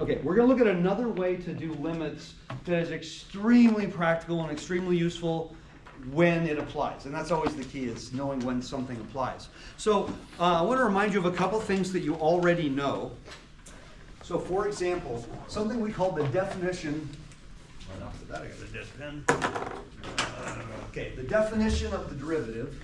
Okay, we're going to look at another way to do limits that is extremely practical and extremely useful when it applies. And that's always the key, is knowing when something applies. So I want to remind you of a couple things that you already know. So for example, something we call the definition, right off the bat I got a dead pen. Okay, the definition of the derivative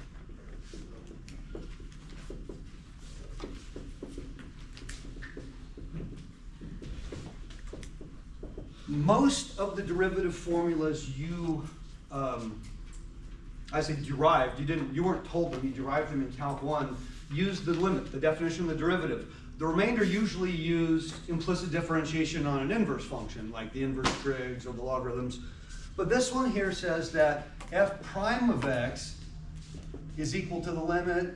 most of the derivative formulas you, I say derived, you weren't told them, you derived them in Calc 1, used the limit, the definition of the derivative. The remainder usually used implicit differentiation on an inverse function, like the inverse trigs or the logarithms. But this one here says that f prime of x is equal to the limit,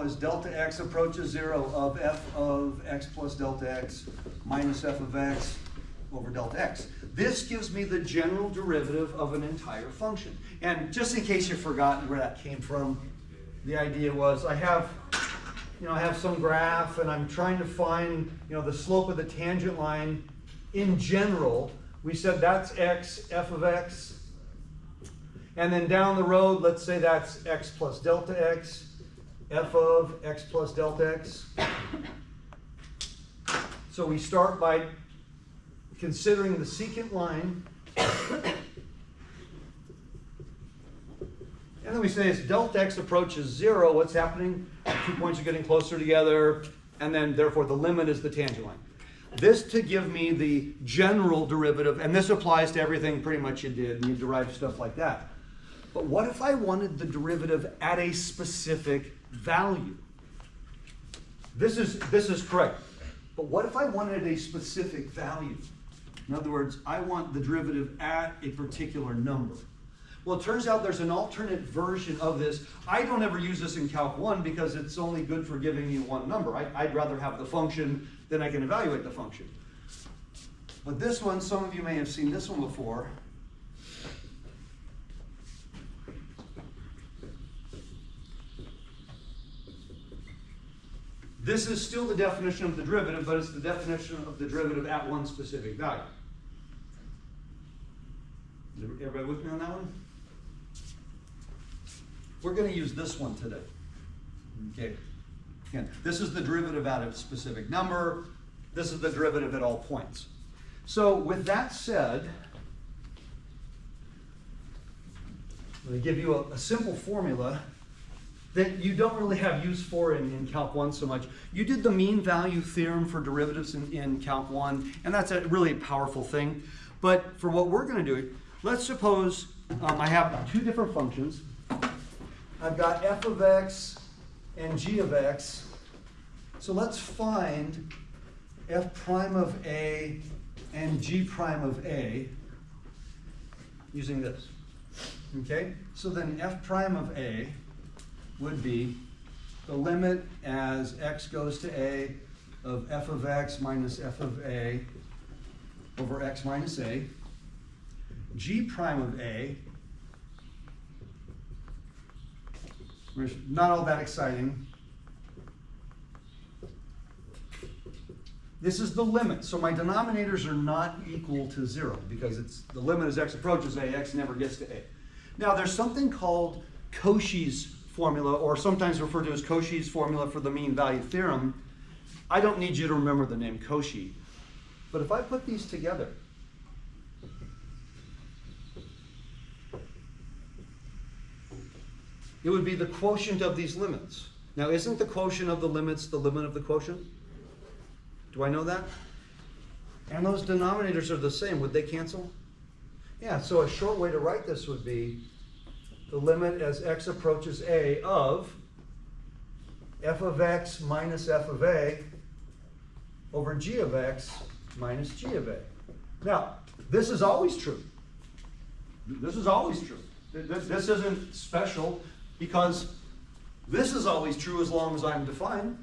as delta x approaches 0 of f of x plus delta x minus f of x over delta x. This gives me the general derivative of an entire function. And just in case you've forgotten where that came from, the idea was I have some graph and I'm trying to find, the slope of the tangent line. In general, we said that's x, f of x. And then down the road, let's say that's x plus delta x, f of x plus delta x. So we start by considering the secant line. And then we say as delta x approaches 0, what's happening? 2 points are getting closer together, and then therefore the limit is the tangent line. This to give me the general derivative, and this applies to everything pretty much you did, and you derived stuff like that. But what if I wanted the derivative at a specific value? This is correct. But what if I wanted a specific value? In other words, I want the derivative at a particular number. Well, it turns out there's an alternate version of this. I don't ever use this in Calc 1 because it's only good for giving me one number. I'd rather have the function than I can evaluate the function. But this one, some of you may have seen this one before. This is still the definition of the derivative, but it's the definition of the derivative at one specific value. Is everybody with me on that one? We're going to use this one today. Okay. Again, this is the derivative at a specific number. This is the derivative at all points. So with that said, I'm going to give you a simple formula that you don't really have use for in Calc 1 so much. You did the mean value theorem for derivatives in Calc 1, and that's a really powerful thing. But for what we're going to do, let's suppose I have two different functions. I've got f of x and g of x. So let's find f prime of a and g prime of a using this. Okay? So then f prime of a would be the limit as x goes to a of f of x minus f of a over x minus a. G prime of a, not all that exciting. This is the limit, so my denominators are not equal to 0 because it's the limit as x approaches a, x never gets to a. Now there's something called Cauchy's formula, or sometimes referred to as Cauchy's formula for the mean value theorem. I don't need you to remember the name Cauchy, but if I put these together, it would be the quotient of these limits. Now, isn't the quotient of the limits the limit of the quotient? Do I know that? And those denominators are the same. Would they cancel? Yeah, so a short way to write this would be the limit as x approaches a of f of x minus f of a over g of x minus g of a. Now, this is always true. This is always true. This isn't special because this is always true as long as I'm defined.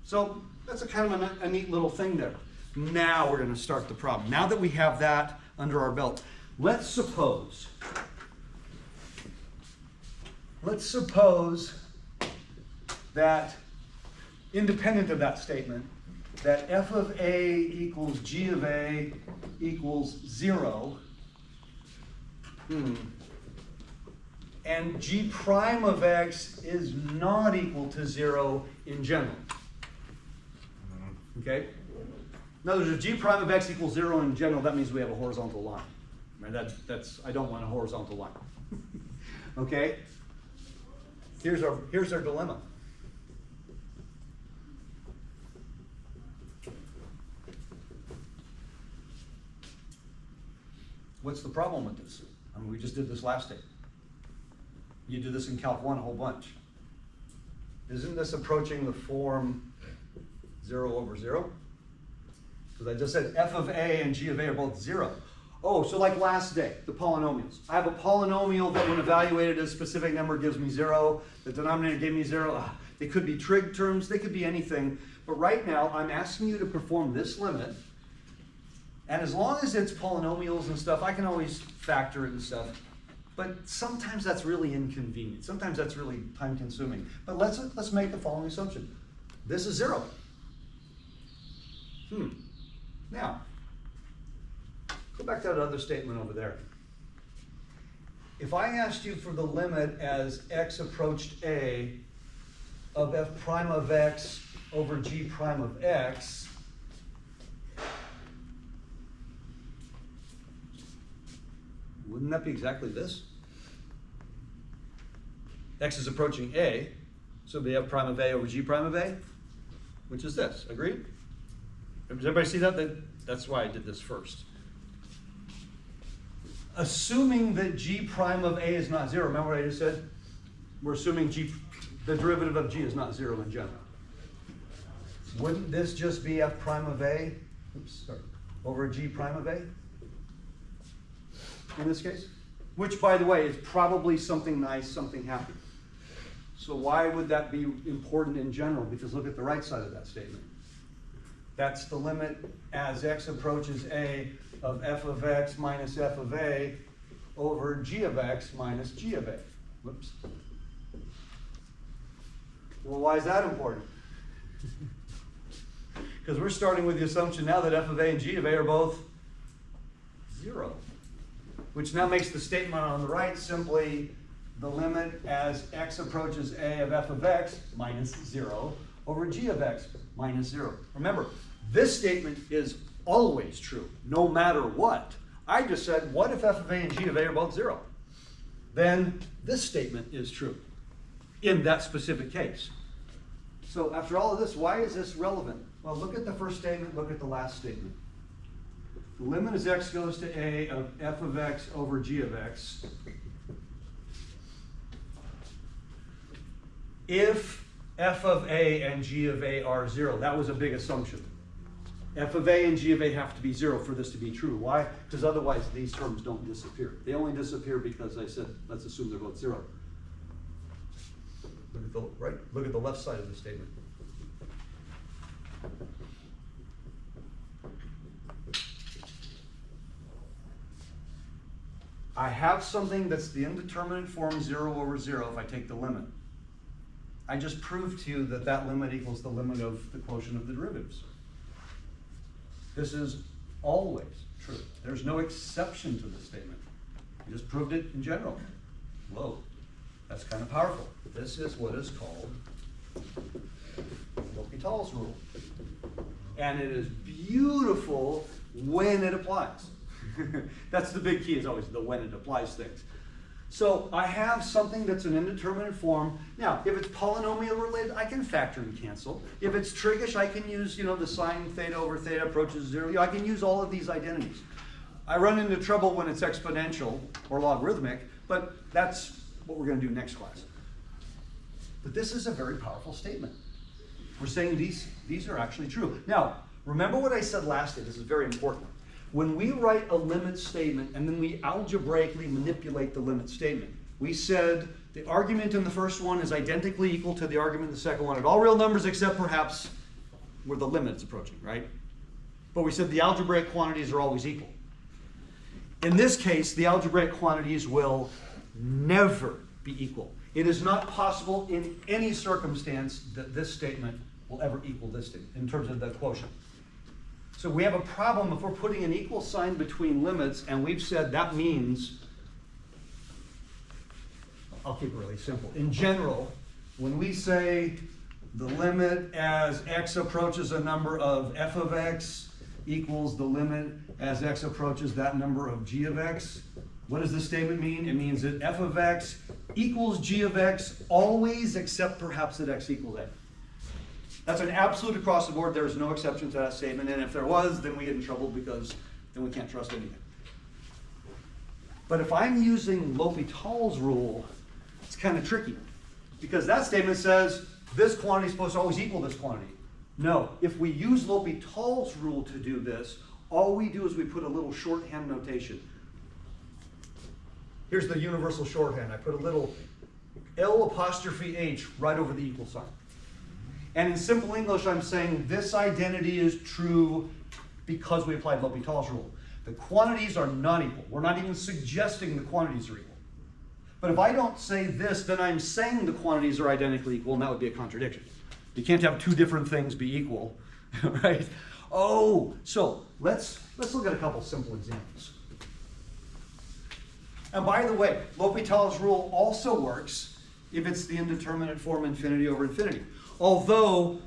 So that's a kind of a neat little thing there. Now we're going to start the problem. Now that we have that under our belt, let's suppose that independent of that statement, that f of a equals g of a equals 0, and g prime of x is not equal to 0 in general. Okay? In other words, if g prime of x equals 0 in general, that means we have a horizontal line. Right? I don't want a horizontal line. Okay? Here's our dilemma. What's the problem with this? I mean, we just did this last day. You do this in Calc 1 a whole bunch. Isn't this approaching the form 0 over 0? Because I just said f of a and g of a are both 0. Oh, so like last day, the polynomials. I have a polynomial that when evaluated as a specific number gives me 0. The denominator gave me 0. They could be trig terms. They could be anything. But right now, I'm asking you to perform this limit. And as long as it's polynomials and stuff, I can always factor it and stuff. But sometimes that's really inconvenient. Sometimes that's really time consuming. But let's make the following assumption. This is 0. Now, go back to that other statement over there. If I asked you for the limit as x approached a of f prime of x over g prime of x, wouldn't that be exactly this? X is approaching a, so we have prime of a over g prime of a, which is this. Agreed? Does everybody see that? That's why I did this first. Assuming that g prime of a is not 0, remember what I just said? We're assuming the derivative of g is not 0 in general. Wouldn't this just be f prime of a over g prime of a in this case? Which, by the way, is probably something nice, something happy. So why would that be important in general? Because look at the right side of that statement. That's the limit as x approaches a of f of x minus f of a over g of x minus g of a. Whoops. Well, why is that important? Because we're starting with the assumption now that f of a and g of a are both 0. Which now makes the statement on the right simply the limit as x approaches a of f of x minus 0 over g of x minus 0. Remember, this statement is always true, no matter what. I just said, what if f of a and g of a are both 0? Then this statement is true in that specific case. So after all of this, why is this relevant? Well, look at the first statement, look at the last statement. The limit as x goes to a of f of x over g of x. If f of a and g of a are 0, that was a big assumption. F of a and g of a have to be 0 for this to be true. Why? Because otherwise these terms don't disappear. They only disappear because I said, let's assume they're both 0. Look at the right. Look at the left side of the statement. I have something that's the indeterminate form 0 over 0 if I take the limit. I just proved to you that that limit equals the limit of the quotient of the derivatives. This is always true. There's no exception to this statement. You just proved it in general. Whoa, that's kind of powerful. This is what is called L'Hopital's rule. And it is beautiful when it applies. That's the big key, is always the when it applies things. So I have something that's an indeterminate form. Now, if it's polynomial related, I can factor and cancel. If it's trig-ish, I can use, the sine theta over theta approaches 0. I can use all of these identities. I run into trouble when it's exponential or logarithmic, but that's what we're going to do next class. But this is a very powerful statement. We're saying these are actually true. Now, remember what I said last day. This is very important. When we write a limit statement and then we algebraically manipulate the limit statement, we said the argument in the first one is identically equal to the argument in the second one at all real numbers except perhaps where the limit is approaching, right? But we said the algebraic quantities are always equal. In this case, the algebraic quantities will never be equal. It is not possible in any circumstance that this statement will ever equal this thing in terms of the quotient. So we have a problem if we're putting an equal sign between limits, and we've said that means, I'll keep it really simple. In general, when we say the limit as x approaches a number of f of x equals the limit as x approaches that number of g of x, what does this statement mean? It means that f of x equals g of x always except perhaps that x equals a. That's an absolute across the board. There's no exception to that statement. And if there was, then we get in trouble because then we can't trust anything. But if I'm using L'Hopital's rule, it's kind of tricky. Because that statement says this quantity is supposed to always equal this quantity. No, if we use L'Hopital's rule to do this, all we do is we put a little shorthand notation. Here's the universal shorthand. I put a little L'(H) right over the equal sign. And in simple English, I'm saying this identity is true because we applied L'Hopital's rule. The quantities are not equal. We're not even suggesting the quantities are equal. But if I don't say this, then I'm saying the quantities are identically equal, and that would be a contradiction. You can't have two different things be equal, right? Oh, so let's look at a couple simple examples. And by the way, L'Hopital's rule also works if it's the indeterminate form infinity over infinity. Although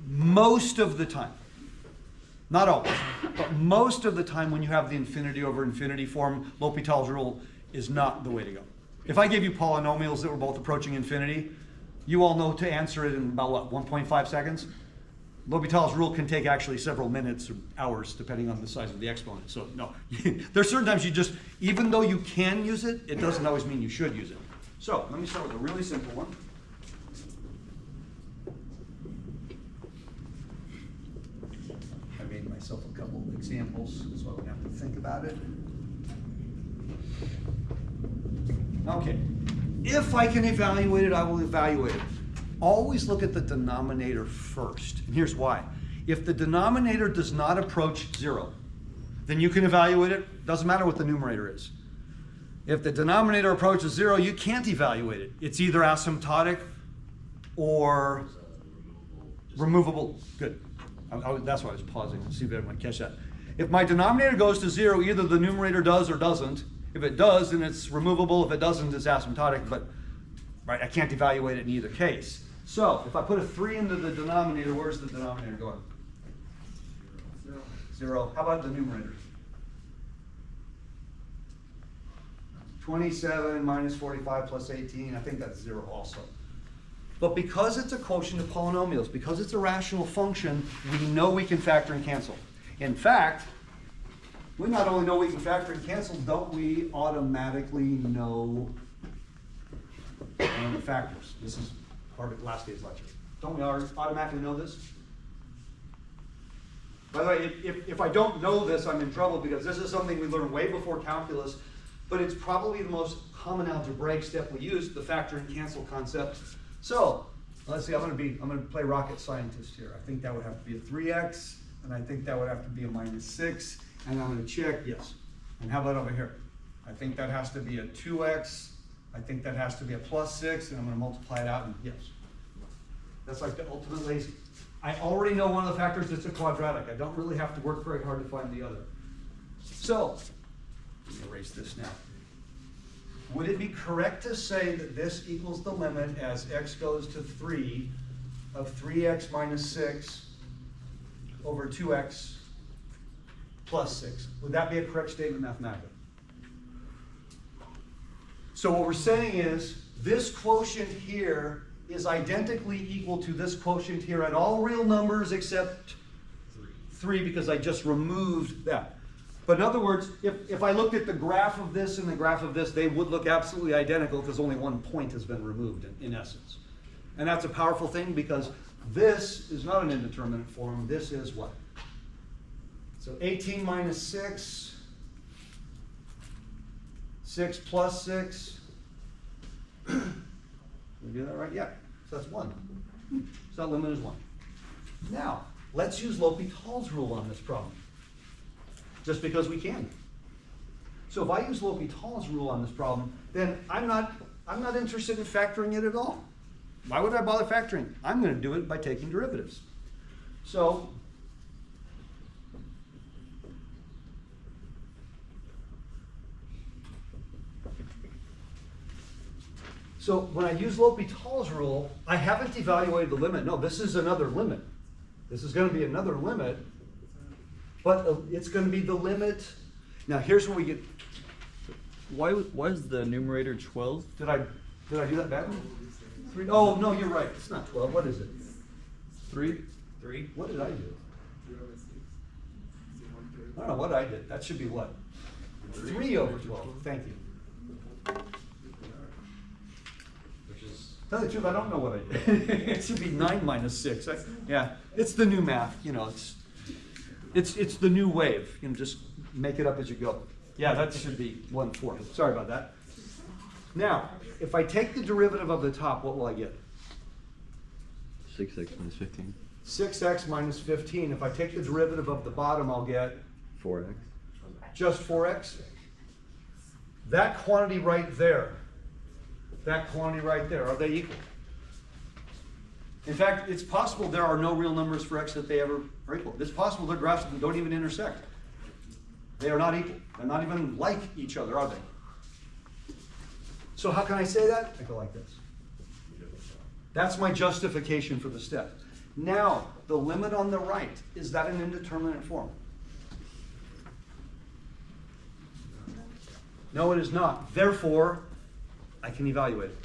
most of the time, not always, but most of the time when you have the infinity over infinity form, L'Hopital's rule is not the way to go. If I gave you polynomials that were both approaching infinity, you all know to answer it in about what, 1.5 seconds? L'Hopital's rule can take actually several minutes or hours depending on the size of the exponent. So no, there's certain times you just, even though you can use it, it doesn't always mean you should use it. So let me start with a really simple one. I made myself a couple of examples so I wouldn't have to think about it. Okay, if I can evaluate it, I will evaluate it. Always look at the denominator first, and here's why. If the denominator does not approach 0, then you can evaluate it. Doesn't matter what the numerator is. If the denominator approaches 0, you can't evaluate it. It's either asymptotic or removable. Good. That's why I was pausing to see if everyone catch that. If my denominator goes to 0, either the numerator does or doesn't. If it does, then it's removable. If it doesn't, it's asymptotic. But right, I can't evaluate it in either case. So if I put a 3 into the denominator, where's the denominator going? 0. How about the numerator? 27 minus 45 plus 18. I think that's 0 also. But because it's a quotient of polynomials, because it's a rational function, we know we can factor and cancel. In fact, we not only know we can factor and cancel, don't we automatically know the factors? This is part of last day's lecture. Don't we automatically know this? By the way, if I don't know this, I'm in trouble because this is something we learned way before calculus, but it's probably the most common algebraic step we use, the factor and cancel concept. So let's see, I'm going to play rocket scientist here. I think that would have to be a 3x, and I think that would have to be a minus 6, and I'm going to check, yes. And how about over here? I think that has to be a 2x, I think that has to be a plus 6, and I'm going to multiply it out, and yes. That's like the ultimate lazy. I already know one of the factors that's a quadratic. I don't really have to work very hard to find the other. So, let me erase this now. Would it be correct to say that this equals the limit as x goes to 3 of 3x minus 6 over 2x plus 6? Would that be a correct statement mathematically? So what we're saying is this quotient here is identically equal to this quotient here at all real numbers except 3 because I just removed that. But in other words, if I looked at the graph of this and the graph of this, they would look absolutely identical because only one point has been removed in essence. And that's a powerful thing because this is not an indeterminate form. This is what? So 18 minus 6, 6 plus 6. Did we do that right? Yeah. So that's 1. So that limit is 1. Now, let's use L'Hopital's rule on this problem. Just because we can. So if I use L'Hopital's rule on this problem, then I'm not interested in factoring it at all. why would I bother factoring? I'm going to do it by taking derivatives. So when I use L'Hopital's rule, I haven't evaluated the limit. No, this is another limit. This is going to be another limit, but it's going to be the limit. Now here's where we get. Why is the numerator 12? Did I do that badly? 3. Oh no, you're right. It's not 12. What is it? 3? 3. What did I do? I don't know what I did. That should be what? 3 over 12. Thank you. Tell the truth, I don't know what I did. It should be 9 minus 6. Yeah, it's the new math. You know, it's the new wave. You know, just make it up as you go. Yeah, that should be 1/4. Sorry about that. Now, if I take the derivative of the top, what will I get? 6x minus 15. 6x minus 15. If I take the derivative of the bottom, I'll get 4x. just 4x. That quantity right there. That quantity right there, are they equal? In fact, it's possible there are no real numbers for x that they ever are equal. It's possible their graphs don't even intersect. They are not equal. They're not even like each other, are they? So how can I say that? I go like this. That's my justification for the step. Now, the limit on the right, is that an indeterminate form? No, it is not. Therefore, I can evaluate it.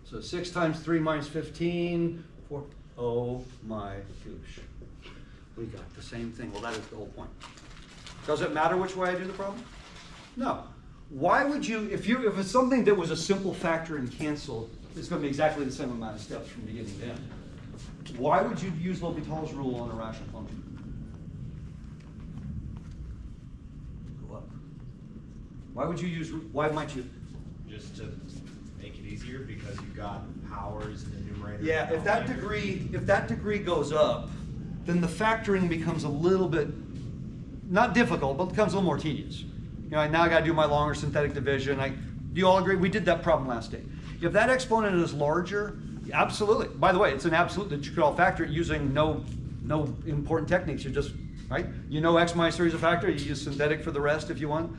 So 6 times 3 minus 15, 4. Oh my gosh. We got the same thing. Well, that is the whole point. Does it matter which way I do the problem? No. Why would you, if it's something that was a simple factor and cancel, it's going to be exactly the same amount of steps from beginning to end. Why would you use L'Hopital's rule on a rational function? Go up. Why might you? Just to make it easier because you've got powers in the numerator. Yeah, if that degree goes up, then the factoring becomes a little bit, not difficult, but becomes a little more tedious. You know, now I got to do my longer synthetic division. Do you all agree? We did that problem last day. If that exponent is larger, absolutely. By the way, it's an absolute that you could all factor it using no important techniques. You just, right? You know x minus 3 is a factor. You use synthetic for the rest if you want.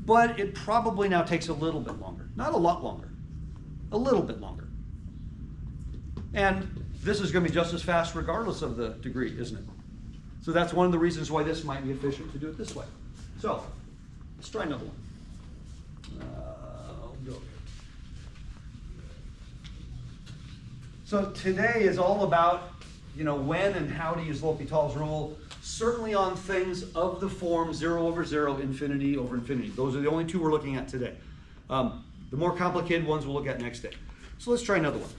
But it probably now takes a little bit longer. Not a lot longer. A little bit longer. And this is going to be just as fast regardless of the degree, isn't it? So that's one of the reasons why this might be efficient to do it this way. So let's try another one. Go. So today is all about, you know, when and how to use L'Hopital's rule. Certainly on things of the form 0 over 0, infinity over infinity. Those are the only two we're looking at today. The more complicated ones we'll look at next day. So let's try another one.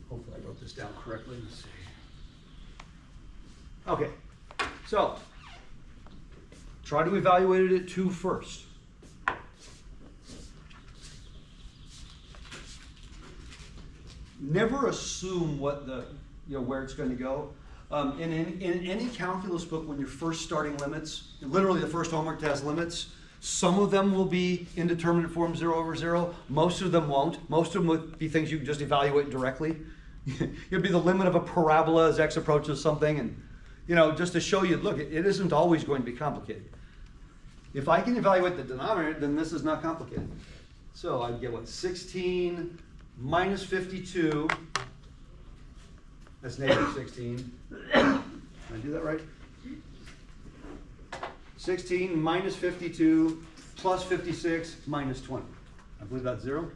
Hopefully I wrote this down correctly. Let's see. Okay, so try to evaluate it at 2 first. Never assume what where it's going to go. In any calculus book, when you're first starting limits, literally the first homework has limits. Some of them will be indeterminate form 0 over 0. Most of them won't. Most of them would be things you can just evaluate directly. It'll be the limit of a parabola as x approaches something, and just to show you, look, it isn't always going to be complicated. If I can evaluate the denominator, then this is not complicated. So I'd get what? 16 minus 52. That's negative 16. Can I do that right? 16 minus 52 plus 56 minus 20. I believe that's 0.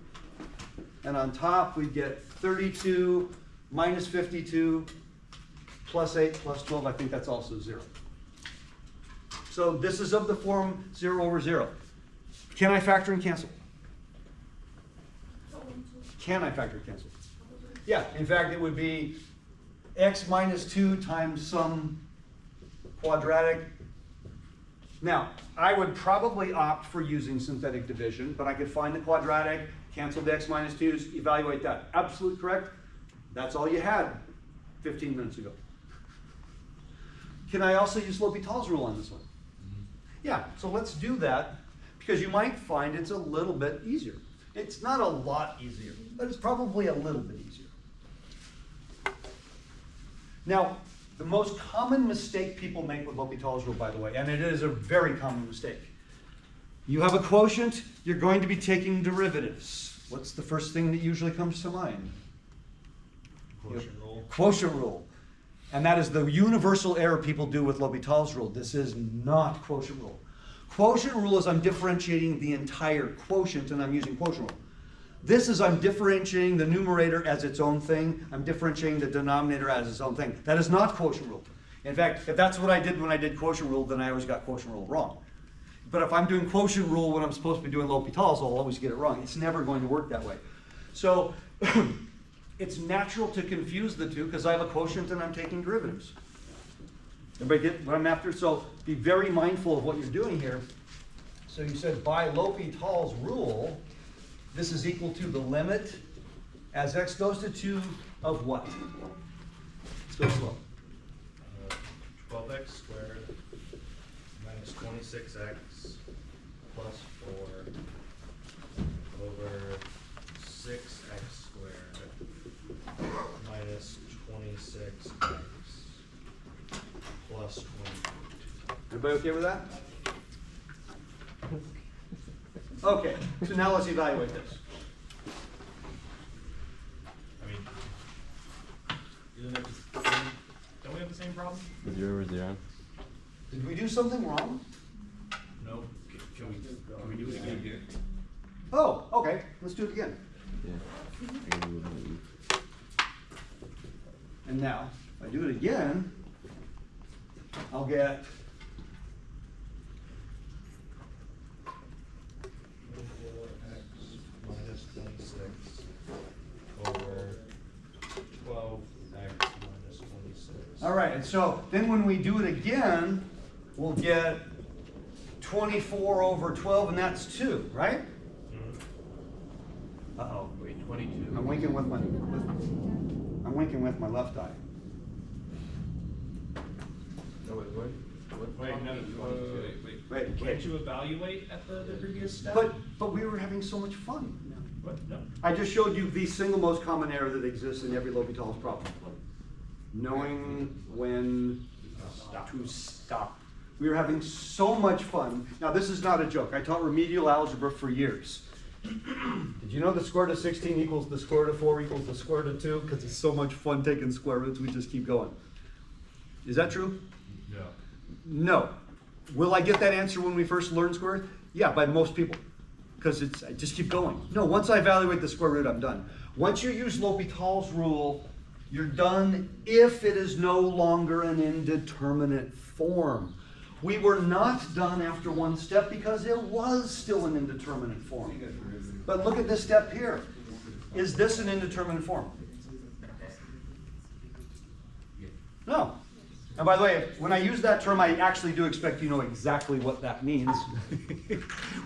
And on top, we get 32 minus 52 plus 8 plus 12. I think that's also 0. So this is of the form 0 over 0. Can I factor and cancel? Can I factor and cancel? Yeah, in fact, it would be x minus 2 times some quadratic Now, I would probably opt for using synthetic division, but I could find the quadratic, cancel the x minus 2's, evaluate that. Absolutely correct. That's all you had 15 minutes ago. Can I also use L'Hopital's rule on this one? Yeah, so let's do that, because you might find it's a little bit easier. It's not a lot easier, but it's probably a little bit easier. Now, the most common mistake people make with L'Hopital's rule, by the way, and it is a very common mistake. You have a quotient, you're going to be taking derivatives. What's the first thing that usually comes to mind? Quotient rule. Quotient rule. And that is the universal error people do with L'Hopital's rule. This is not quotient rule. Quotient rule is I'm differentiating the entire quotient, and I'm using quotient rule. This is I'm differentiating the numerator as its own thing. I'm differentiating the denominator as its own thing. That is not quotient rule. In fact, if that's what I did when I did quotient rule, then I always got quotient rule wrong. But if I'm doing quotient rule when I'm supposed to be doing L'Hopital's, I'll always get it wrong. It's never going to work that way. So it's natural to confuse the two because I have a quotient and I'm taking derivatives. Everybody get what I'm after? So be very mindful of what you're doing here. So you said by L'Hopital's rule, this is equal to the limit as x goes to 2 of what? Let's go slow. 12x squared minus 26x plus 4 over 6x squared minus 26x plus 22. Everybody okay with that? Okay, so now let's evaluate this. I mean, don't we have the same problem? 0 over 0. Did we do something wrong? No. Can we do it again here? Oh, okay, let's do it again. Yeah. And now, if I do it again, I'll get 4x minus 26 over 12x minus 26. all right, and so then when we do it again, we'll get 24 over 12, and that's 2, right? Uh-oh. Wait, 22. I'm winking with my left eye. No, wait, what? Wait, no, Wait, Can't you evaluate at the previous step? but we were having so much fun. What? No. I just showed you the single most common error that exists in every L'Hopital's problem. Knowing when to stop. We were having so much fun. Now, this is not a joke. I taught remedial algebra for years. Did you know the square root of 16 equals the square root of 4 equals the square root of 2? Because it's so much fun taking square roots, we just keep going. Is that true? No. No. Will I get that answer when we first learn square root? Yeah, by most people. Because I just keep going. No, once I evaluate the square root, I'm done. Once you use L'Hopital's rule, you're done if it is no longer an indeterminate form. We were not done after one step because it was still an indeterminate form. But look at this step here. Is this an indeterminate form? No. And by the way, when I use that term, I actually do expect you know exactly what that means.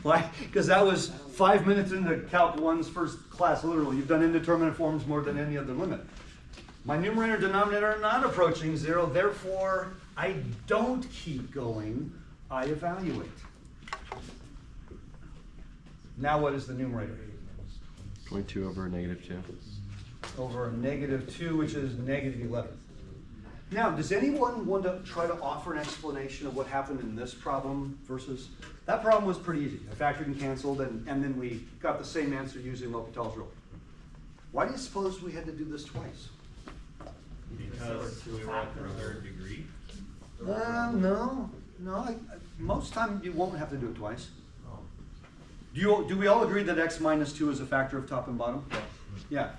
Why? Because that was 5 minutes into Calc 1's first class, literally. You've done indeterminate forms more than any other limit. My numerator and denominator are not approaching 0, therefore I don't keep going, I evaluate. Now what is the numerator? 22 over negative 2. Over a negative 2, which is negative 11. Now, does anyone want to try to offer an explanation of what happened in this problem versus... That problem was pretty easy. I factored and canceled, and then we got the same answer using L'Hopital's rule. Why do you suppose we had to do this twice? Because we were at the third degree. No. Most time you won't have to do it twice. Do we all agree that x minus 2 is a factor of top and bottom? Yeah.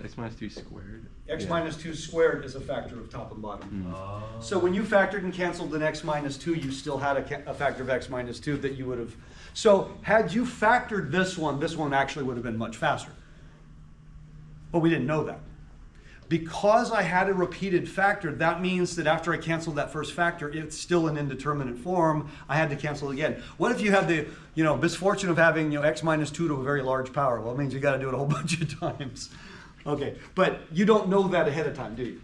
X minus 2 squared. X Yeah. minus 2 squared is a factor of top and bottom. Mm. So when you factored and canceled an x minus 2, you still had a factor of x minus 2 that you would have. So had you factored this one actually would have been much faster. But we didn't know that. Because I had a repeated factor, that means that after I canceled that first factor, it's still an indeterminate form. I had to cancel it again. What if you have the, misfortune of having, x minus 2 to a very large power? Well, it means you got to do it a whole bunch of times. Okay, but you don't know that ahead of time, do you?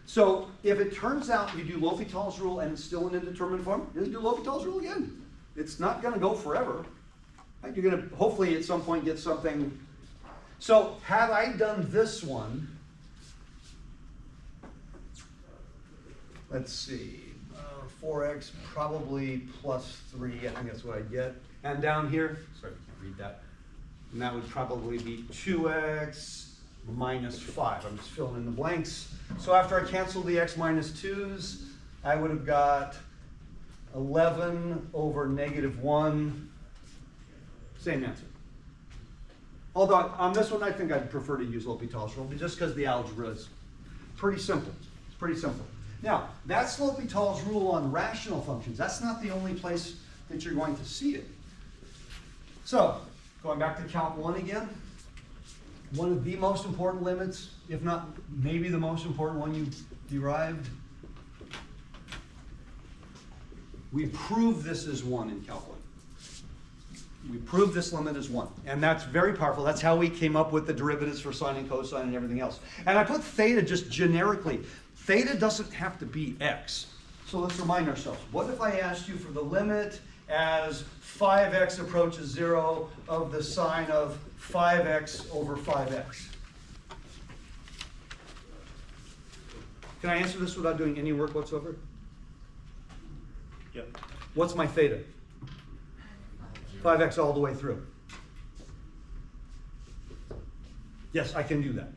So if it turns out you do L'Hopital's rule and it's still an indeterminate form, just do L'Hopital's rule again. It's not going to go forever. You're going to hopefully at some point get something. So had I done this one, let's see, 4x probably plus 3, I think that's what I get. And down here, sorry, I can't read that. And that would probably be 2x minus 5. I'm just filling in the blanks. So after I cancel the x minus 2's, I would have got 11 over negative 1. Same answer. Although on this one, I think I'd prefer to use L'Hopital's rule, just because the algebra is pretty simple. It's pretty simple. Now, that's L'Hopital's rule on rational functions. That's not the only place that you're going to see it. So, going back to Calc 1 again, one of the most important limits, if not maybe the most important one you derived. We proved this as 1 in Calc 1. We proved this limit as 1. And that's very powerful. That's how we came up with the derivatives for sine and cosine and everything else. And I put theta just generically. Theta doesn't have to be x. So let's remind ourselves. What if I asked you for the limit as 5x approaches 0 of the sine of 5x over 5x? Can I answer this without doing any work whatsoever? Yep. What's my theta? 5x all the way through. Yes, I can do that.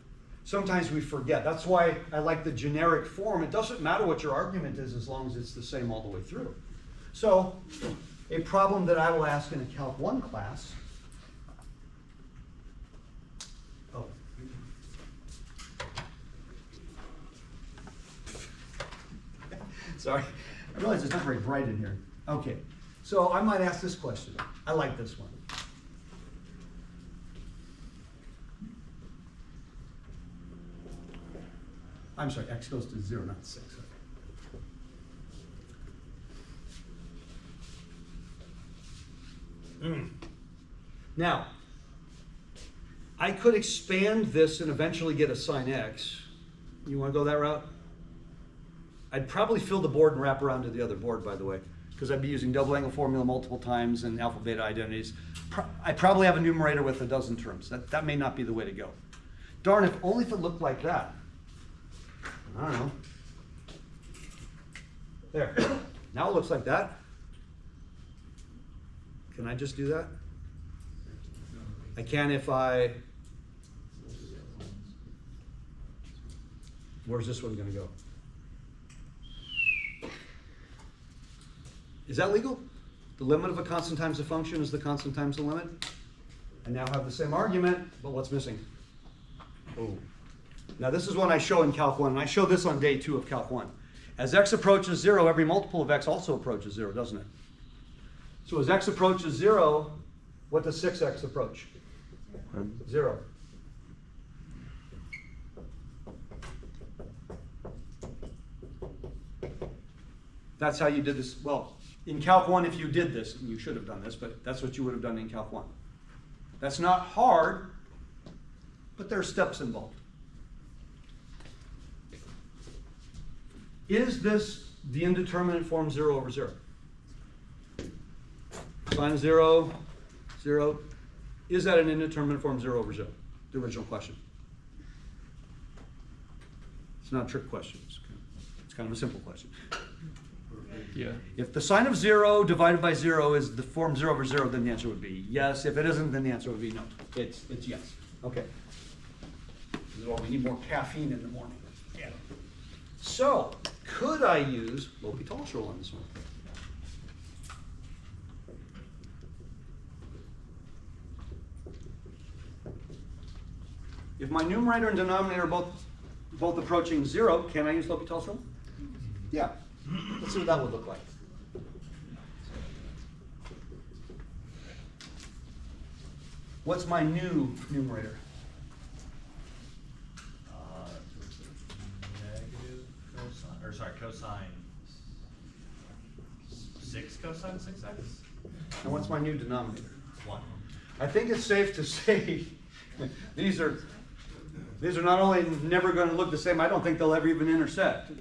Sometimes we forget. That's why I like the generic form. It doesn't matter what your argument is as long as it's the same all the way through. So, a problem that I will ask in a Calc 1 class. Oh. Sorry. I realize it's not very bright in here. Okay. So I might ask this question. I like this one. I'm sorry, x goes to 0, not 6. Now, I could expand this and eventually get a sine x. You want to go that route? I'd probably fill the board and wrap around to the other board, by the way, because I'd be using double angle formula multiple times and alpha beta identities. I probably have a numerator with a dozen terms. That may not be the way to go. Darn, if only if it looked like that. I don't know. There. Now it looks like that. Can I just do that? I can if I... Where's this one going to go? Is that legal? The limit of a constant times a function is the constant times the limit? I now have the same argument, but what's missing? Oh. Now this is one I show in Calc 1, and I show this on day 2 of Calc 1. As x approaches 0, every multiple of x also approaches 0, doesn't it? So as x approaches 0, what does 6x approach? 0. That's how you did this. Well, in Calc 1, if you did this, you should have done this, but that's what you would have done in Calc 1. That's not hard, but there are steps involved. Is this the indeterminate form 0 over 0? Sine of 0, 0. Is that an indeterminate form 0 over 0? The original question. It's not a trick question. It's kind of a simple question. Yeah. If the sine of 0 divided by 0 is the form 0 over 0, then the answer would be yes. If it isn't, then the answer would be no. It's yes. Okay. This is why we need more caffeine in the morning. Yeah. So, could I use L'Hopital's rule on this one? If my numerator and denominator are both approaching 0, can I use L'Hopital's rule? Yeah. Let's see what that would look like. What's my new numerator? cosine 6x? And what's my new denominator? 1. I think it's safe to say these are not only never going to look the same, I don't think they'll ever even intersect.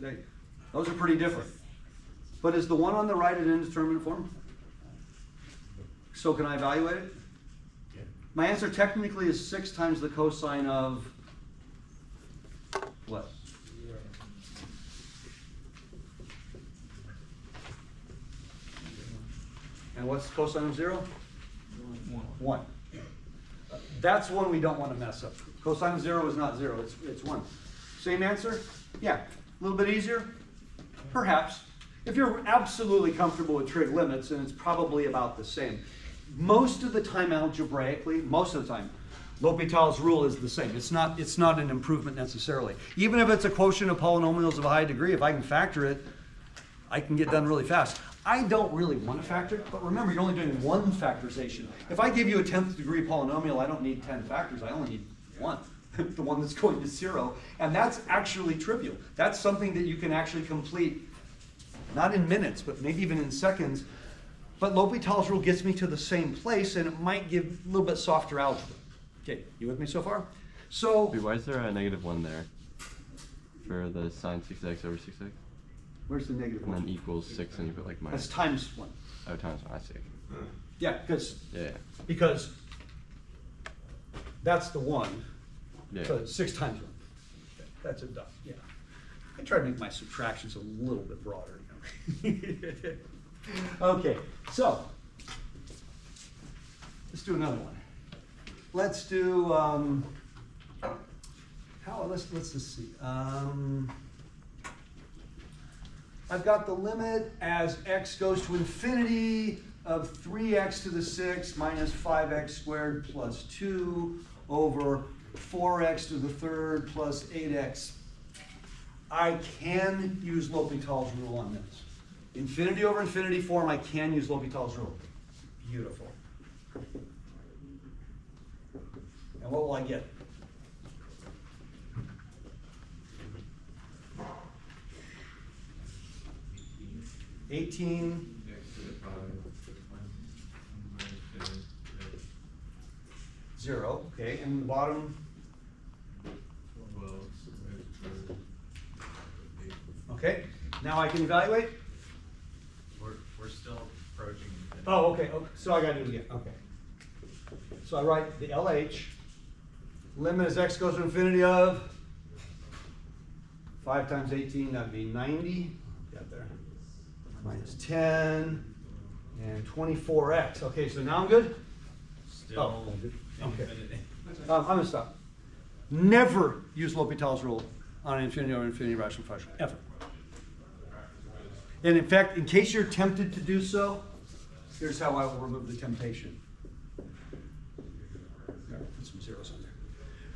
Those are pretty different. But is the one on the right an indeterminate form? So can I evaluate it? Yeah. My answer technically is 6 times the cosine of what? And what's cosine of 0? 1. That's one we don't want to mess up. Cosine of 0 is not 0, it's 1. Same answer? Yeah. A little bit easier? Perhaps. If you're absolutely comfortable with trig limits, then it's probably about the same. Most of the time algebraically, most of the time, L'Hopital's rule is the same. It's not an improvement necessarily. Even if it's a quotient of polynomials of a high degree, if I can factor it, I can get done really fast. I don't really want to factor it, but remember, you're only doing one factorization. If I give you a 10th degree polynomial, I don't need 10 factors, I only need 1. The one that's going to 0. And that's actually trivial. That's something that you can actually complete, not in minutes, but maybe even in seconds. But L'Hopital's rule gets me to the same place, and it might give a little bit softer algebra. Okay, you with me so far? So, Wait, why is there a -1 there? For the sine 6x over 6x? where's the negative And then 1? equals 6 and you put like minus. That's times 1. Oh, times 1, I see. Yeah, Yeah, because that's the 1. yeah. So 6 times 1. Okay, that's a dot, yeah. I try to make my subtractions a little bit broader. Okay, so let's do another one. Let's do let's just see. I've got the limit as x goes to infinity of 3x to the 6 minus 5x squared plus 2 over 4x to the 3rd plus 8x. I can use L'Hopital's rule on this. Infinity over infinity form, I can use L'Hopital's rule. Beautiful. And what will I get? $18 0, okay, and the bottom, okay. Now I can evaluate? We're still approaching infinity. Oh, okay, so I gotta do it again, okay. So I write the LH, limit as x goes to infinity of 5 times 18, that'd be 90, got there, minus 10, and 24x. Okay, so now I'm good? Still okay. infinity. I'm gonna stop. Never use L'Hopital's rule on an infinity over infinity rational function, ever. And in fact, in case you're tempted to do so, here's how I will remove the temptation. There, put some zeros on there.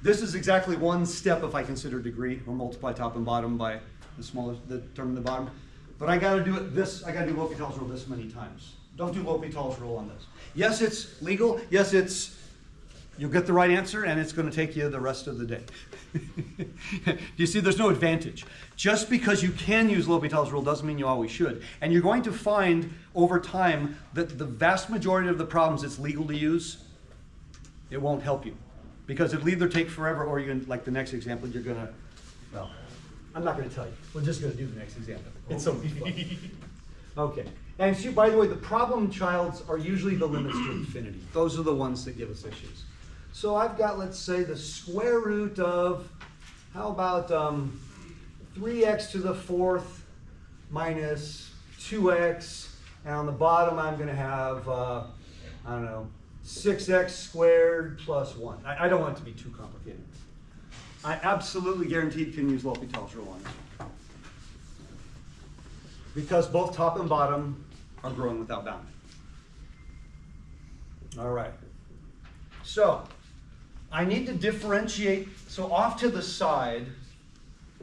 This is exactly one step if I consider degree, or multiply top and bottom by the term in the bottom. But I gotta do it I gotta do L'Hopital's rule this many times. Don't do L'Hopital's rule on this. Yes, it's legal. Yes, you'll get the right answer, and it's going to take you the rest of the day. Do you see, there's no advantage. Just because you can use L'Hopital's rule doesn't mean you always should. And you're going to find over time that the vast majority of the problems it's legal to use, it won't help you. Because it'll either take forever, or you're going to, like the next example, you're going to, well, I'm not going to tell you. We're just going to do the next example. It's so much fun. Okay. And see, by the way, the problem childs are usually the limits to infinity. Those are the ones that give us issues. So I've got, let's say, the square root of, how about 3x to the 4th minus 2x. And on the bottom, I'm going to have, I don't know, 6x squared plus 1. I don't want it to be too complicated. I absolutely guaranteed can use L'Hopital's rule on this one. Because both top and bottom are growing without bounding. All right. So I need to differentiate. So off to the side,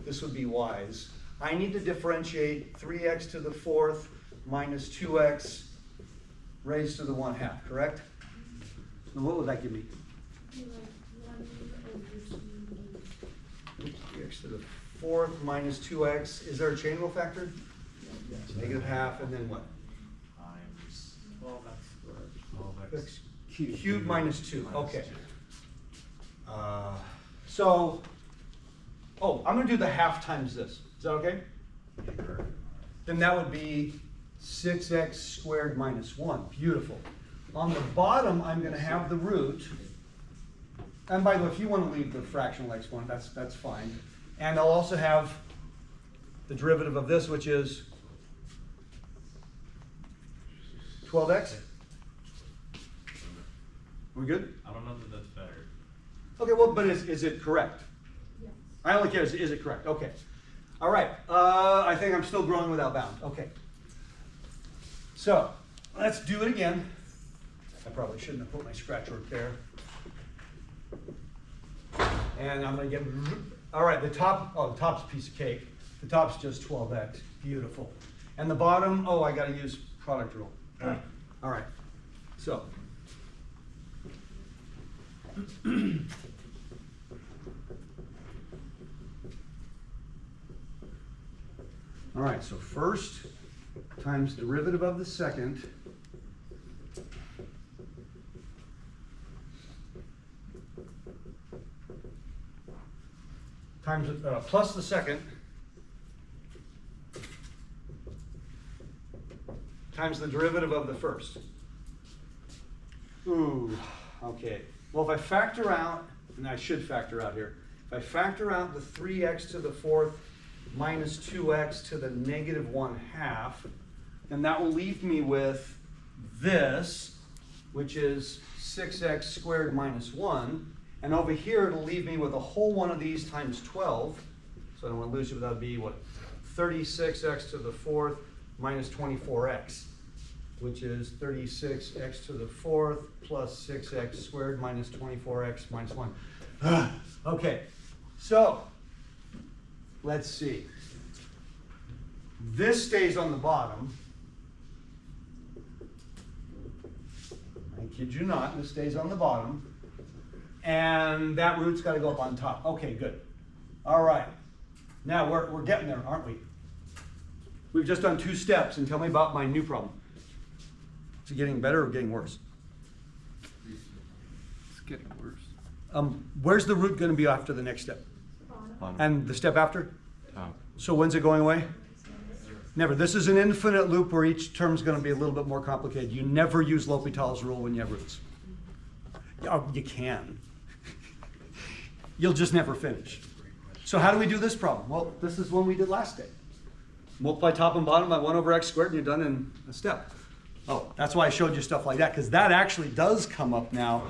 this would be y's. I need to differentiate 3x to the 4th minus 2x raised to the 1/2, correct? And what would that give me? 3x to the 4th minus 2x. Is there a chain rule factor? Yes. -1/2, and then what? x cubed minus 2, okay. Uh, So, oh, I'm gonna do the half times this. Is that okay? sure. Then that would be 6x squared minus 1. Beautiful. On the bottom, I'm gonna have the root. And by the way, if you want to leave the fractional exponent, that's fine. And I'll also have the derivative of this, which is 12x. We good? I don't know that that's better. Okay, well, but is it correct? Yes. I only care, is it correct? Okay. All right, I think I'm still growing without bound. Okay. So, let's do it again. I probably shouldn't have put my scratch work there. And I'm gonna get, all right, the top's a piece of cake. The top's just 12x, beautiful. And the bottom, oh, I gotta use product rule. All right, so. All right, so first times derivative of the second times plus the second times the derivative of the first. Ooh, okay. Well, if I factor out, and I should factor out here, if I factor out the 3x to the fourth minus 2x to the negative 1/2, then that will leave me with this, which is 6x squared minus 1. And over here, it'll leave me with a whole one of these times 12. So I don't want to lose it, but that would be what? 36x to the fourth minus 24x, which is 36x to the fourth plus 6x squared minus 24x minus 1. Okay, so let's see. This stays on the bottom. I kid you not, this stays on the bottom. And that root's got to go up on top. Okay, good. All right. Now we're getting there, aren't we? We've just done 2 steps, and tell me about my new problem. Is it getting better or getting worse? It's getting worse. Where's the root going to be after the next step? Bottom. And the step after? Top. So when's it going away? Never. This is an infinite loop where each term's going to be a little bit more complicated. You never use L'Hopital's rule when you have roots. Oh, you can. You'll just never finish. So how do we do this problem? Well, this is one we did last day. Multiply top and bottom by 1 over x squared, and you're done in a step. Oh, that's why I showed you stuff like that, because that actually does come up now.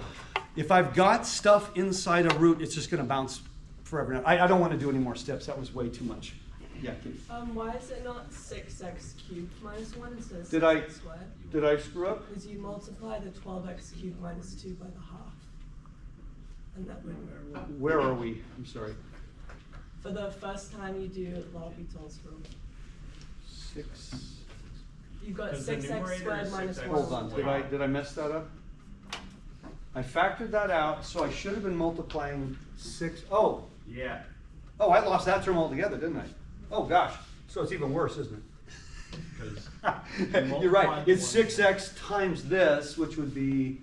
If I've got stuff inside a root, it's just going to bounce forever. Now, I don't want to do any more steps. That was way too much. Yeah, Kitty. Why is it not 6x cubed minus 1 instead of Did 6x squared? Did I screw up? Because you multiply the 12x cubed minus 2 by the half. And that would, Where are we? I'm sorry. for the first time you do L'Hopital's rule. 6. You've got Because the 6x numerator squared is minus 6x 1. Hold on. Did I mess that up? I factored that out, so I should have been multiplying 6. Oh, Yeah. oh, I lost that term altogether, didn't I? Oh gosh. So it's even worse, isn't Because it? You're right. It's 6x times this, which would be,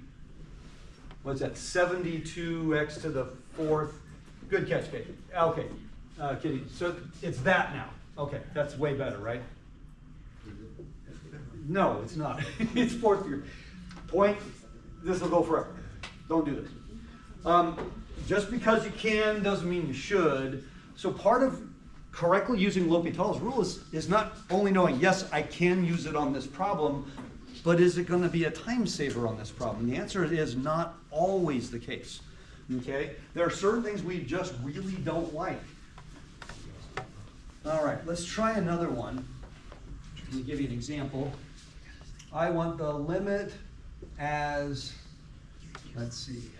what's that? 72x to the fourth. Good catch, Katie. Okay, Kitty. So it's that now. Okay, that's way better, right? No, it's not. It's fourth year. Point. This will go forever. Don't do this. Just because you can doesn't mean you should. So part of correctly using L'Hopital's rule is not only knowing, yes, I can use it on this problem, but is it going to be a time saver on this problem? The answer is not always the case. Okay? There are certain things we just really don't like. All right, let's try another one. Let me give you an example. I want the limit as, let's see.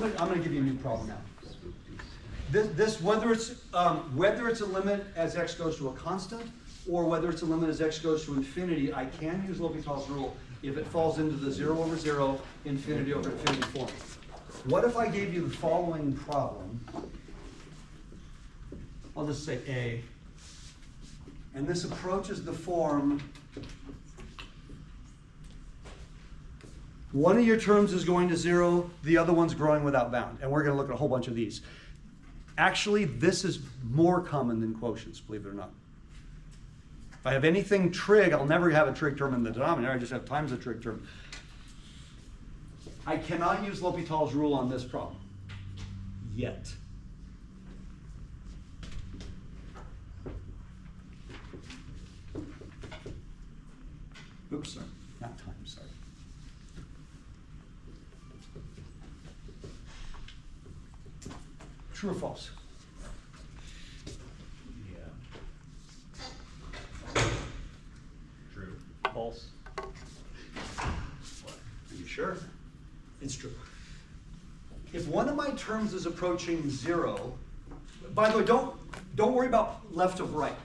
I'm going to give you a new problem now. This whether it's a limit as x goes to a constant or whether it's a limit as x goes to infinity, I can use L'Hopital's rule if it falls into the 0 over 0, infinity over infinity form. What if I gave you the following problem? I'll just say A. And this approaches the form, one of your terms is going to 0, the other one's growing without bound. And we're going to look at a whole bunch of these. Actually, this is more common than quotients, believe it or not. If I have anything trig, I'll never have a trig term in the denominator, I just have times a trig term. I cannot use L'Hopital's rule on this problem. Yet. Oops, sorry, not times, sorry. True or false? Yeah. True. False. Are you sure? It's true. If one of my terms is approaching 0, by the way, don't worry about left or right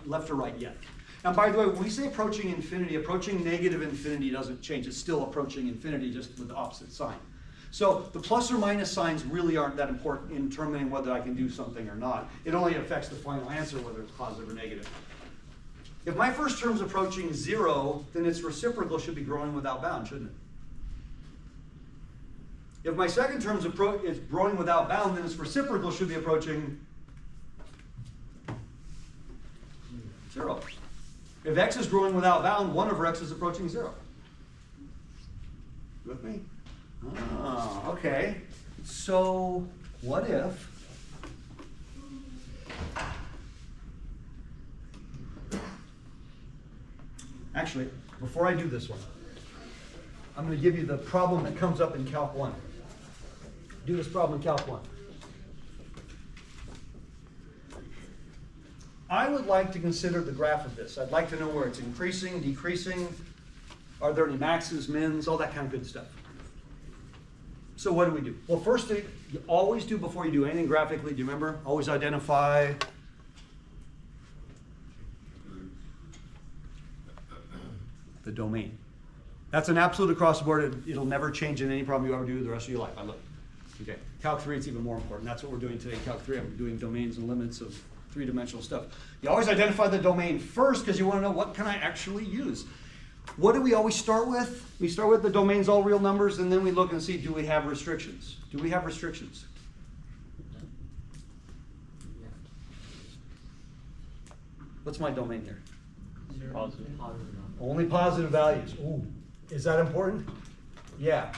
yet. And by the way, when we say approaching infinity, approaching negative infinity doesn't change. It's still approaching infinity, just with the opposite sign. So the plus or minus signs really aren't that important in determining whether I can do something or not. It only affects the final answer, whether it's positive or negative. If my first term's approaching 0, then its reciprocal should be growing without bound, shouldn't it? If my second term is growing without bound, then its reciprocal should be approaching 0. If x is growing without bound, 1 over x is approaching 0. You with me? Ah, okay. So what if actually, before I do this one, I'm going to give you the problem that comes up in Calc 1. Do this problem in Calc 1. I would like to consider the graph of this. I'd like to know where it's increasing, decreasing, are there any maxes, mins, all that kind of good stuff. So what do? Well, first thing you always do before you do anything graphically, do you remember? Always identify the domain. That's an absolute across the board. It'll never change in any problem you ever do the rest of your life. I look. Okay. Calc 3 is even more important. That's what we're doing today. Calc 3, I'm doing domains and limits of three-dimensional stuff. You always identify the domain first because you want to know what can I actually use. What do we always start with? We start with the domain's all real numbers, and then we look and see, do we have restrictions? Do we have restrictions? What's my domain here? Positive. Only positive values. Ooh, is that important? Yeah.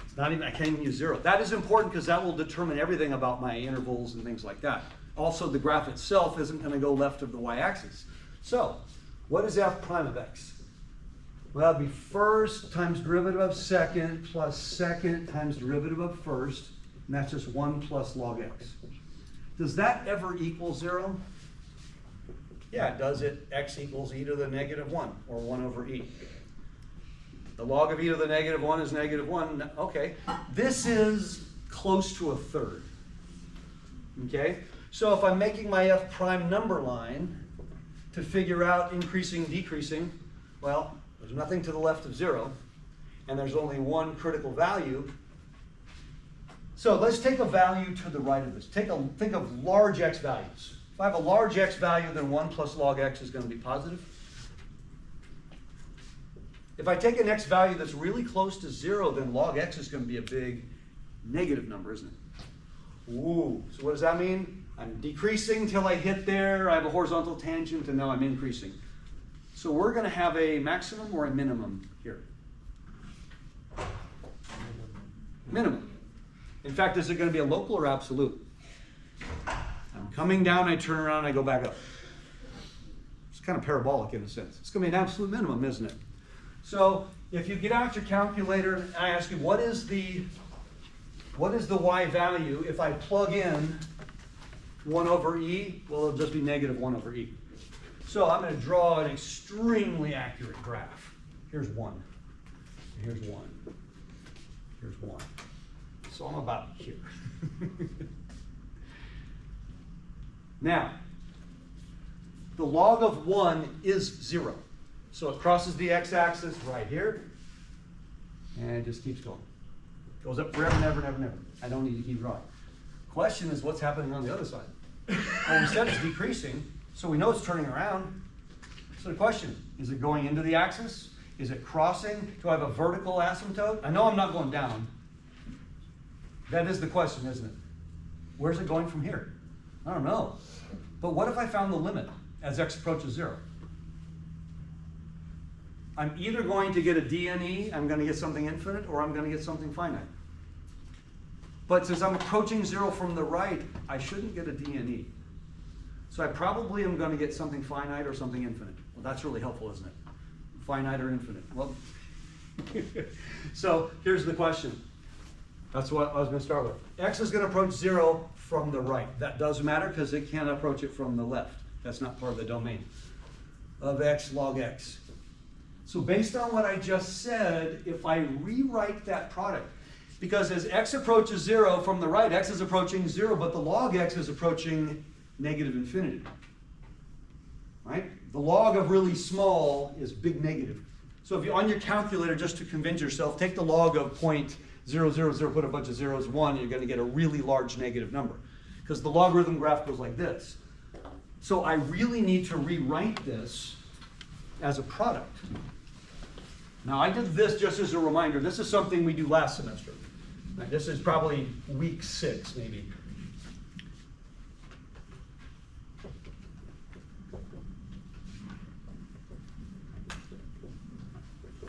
It's not even, I can't even use 0. That is important because that will determine everything about my intervals and things like that. Also, the graph itself isn't going to go left of the y-axis. So, what is f prime of x? Well, that'd be first times derivative of second plus second times derivative of first, and that's just 1 plus log x. Does that ever equal 0? Yeah, it does. X equals e to the negative 1, or 1 over e. The log of e to the negative 1 is negative 1. Okay, this is close to a third. Okay, so if I'm making my f prime number line to figure out increasing, decreasing, well, there's nothing to the left of 0, and there's only one critical value. So let's take a value to the right of this. Think of large x values. If I have a large x value, then 1 plus log x is going to be positive. If I take an x value that's really close to 0, then log x is going to be a big negative number, isn't it? Ooh, so what does that mean? I'm decreasing till I hit there, I have a horizontal tangent, and now I'm increasing. So we're going to have a maximum or a minimum here? Minimum. In fact, is it going to be a local or absolute? I'm coming down, I turn around, I go back up. It's kind of parabolic in a sense. It's going to be an absolute minimum, isn't it? So if you get out your calculator and I ask you, what is the y value if I plug in 1 over e? Well, it'll just be negative 1 over e. So I'm going to draw an extremely accurate graph. Here's 1. Here's 1. Here's 1. So I'm about here. Now, the log of 1 is 0. So it crosses the x-axis right here, and it just keeps going. Goes up forever, never, never, never. I don't need to keep drawing. Question is, what's happening on the other side? Well, we said it's decreasing, so we know it's turning around. So the question, is it going into the axis? Is it crossing? Do I have a vertical asymptote? I know I'm not going down. That is the question, isn't it? Where's it going from here? I don't know. But what if I found the limit as x approaches 0? I'm either going to get a DNE, I'm going to get something infinite, or I'm going to get something finite. But since I'm approaching 0 from the right, I shouldn't get a DNE. So I probably am going to get something finite or something infinite. Well, that's really helpful, isn't it? Finite or infinite? Well, so here's the question. That's what I was going to start with. X is going to approach 0 from the right. That does matter because it can't approach it from the left. That's not part of the domain of x log x. So based on what I just said, if I rewrite that product, because as x approaches 0 from the right, x is approaching 0, but the log x is approaching negative infinity. Right? The log of really small is big negative. So if you on your calculator, just to convince yourself, take the log of 0.000, put a bunch of zeros, 1, you're going to get a really large negative number. Because the logarithm graph goes like this. So I really need to rewrite this as a product. Now I did this just as a reminder. This is something we do last semester. Right, this is probably week 6 maybe.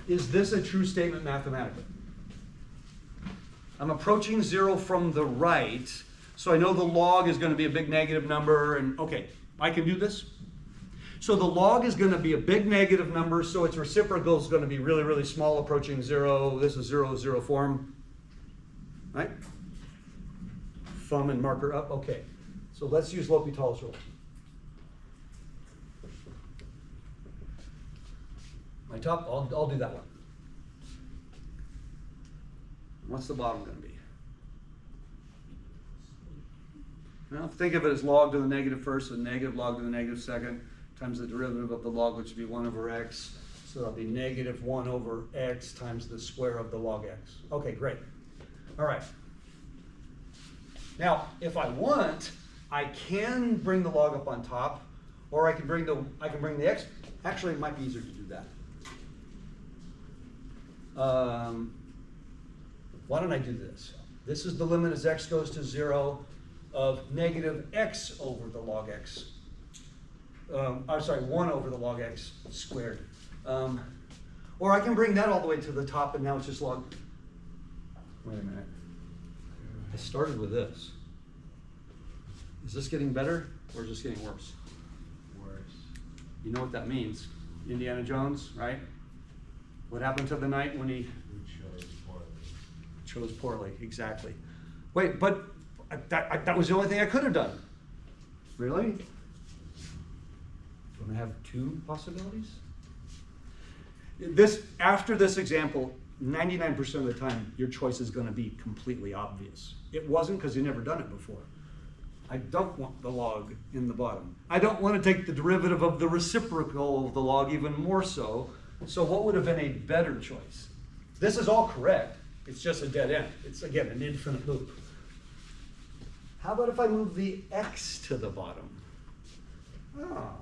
Is this a true statement mathematically? I'm approaching 0 from the right, so I know the log is going to be a big negative number, and okay, I can do this. So the log is going to be a big negative number, so its reciprocal is going to be really, really small, approaching 0. This is 0, 0 form, right? Thumb and marker up, okay. So let's use L'Hopital's rule. My top, I'll do that one. What's the bottom going to be? Well, think of it as log to the negative first and negative log to the negative second times the derivative of the log, which would be 1 over x. So that'll be negative 1 over x times the square of the log x. Okay, great. All right. Now, if I want, I can bring the log up on top, or I can bring the x. Actually, it might be easier to do that. Why don't I do this? This is the limit as x goes to 0 of negative x over the log x. I'm sorry, 1 over the log x squared. Or I can bring that all the way to the top, and now it's just log. Wait a minute. I started with this. Is this getting better, or is this getting worse? Worse. You know what that means. Indiana Jones, right? What happened to the knight when he We chose poorly. chose poorly? Exactly. Wait, but that was the only thing I could have done. Really? Don't I have 2 possibilities? After this example, 99% of the time, your choice is going to be completely obvious. It wasn't because you've never done it before. I don't want the log in the bottom. I don't want to take the derivative of the reciprocal of the log, even more so. So what would have been a better choice? This is all correct. It's just a dead end. It's, again, an infinite loop. How about if I move the x to the bottom? Oh.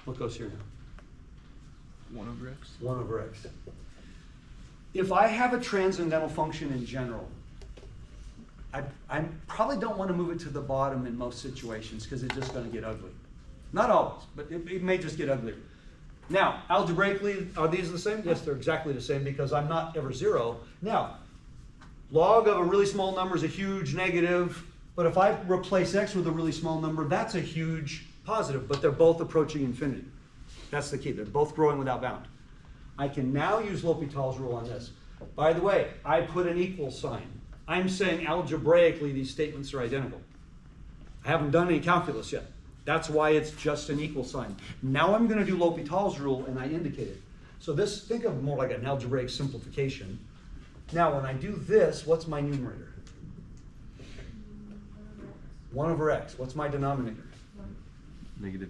What goes here now? 1 over x. 1 over x. If I have a transcendental function in general, I probably don't want to move it to the bottom in most situations because it's just going to get ugly. Not always, but it may just get uglier. Now, algebraically, are these the same? Yes, they're exactly the same because I'm not ever 0. Now, log of a really small number is a huge negative, but if I replace x with a really small number, that's a huge positive, but they're both approaching infinity. That's the key. They're both growing without bound. I can now use L'Hopital's rule on this. By the way, I put an equal sign. I'm saying algebraically these statements are identical. I haven't done any calculus yet. That's why it's just an equal sign. Now I'm going to do L'Hopital's rule, and I indicate it. So this, think of more like an algebraic simplification. Now when I do this, what's my numerator? 1 over x. What's my denominator? Negative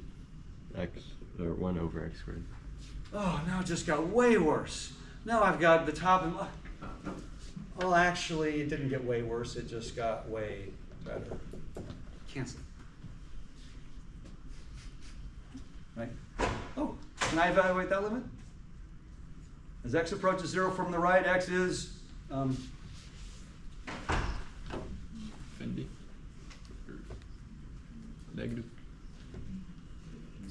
x, or 1 over x squared. Oh, now it just got way worse. Now I've got the top and... Well, actually, it didn't get way worse. It just got way better. Cancel. Right? Oh, can I evaluate that limit? As x approaches 0 from the right, x is Infinity. Or negative.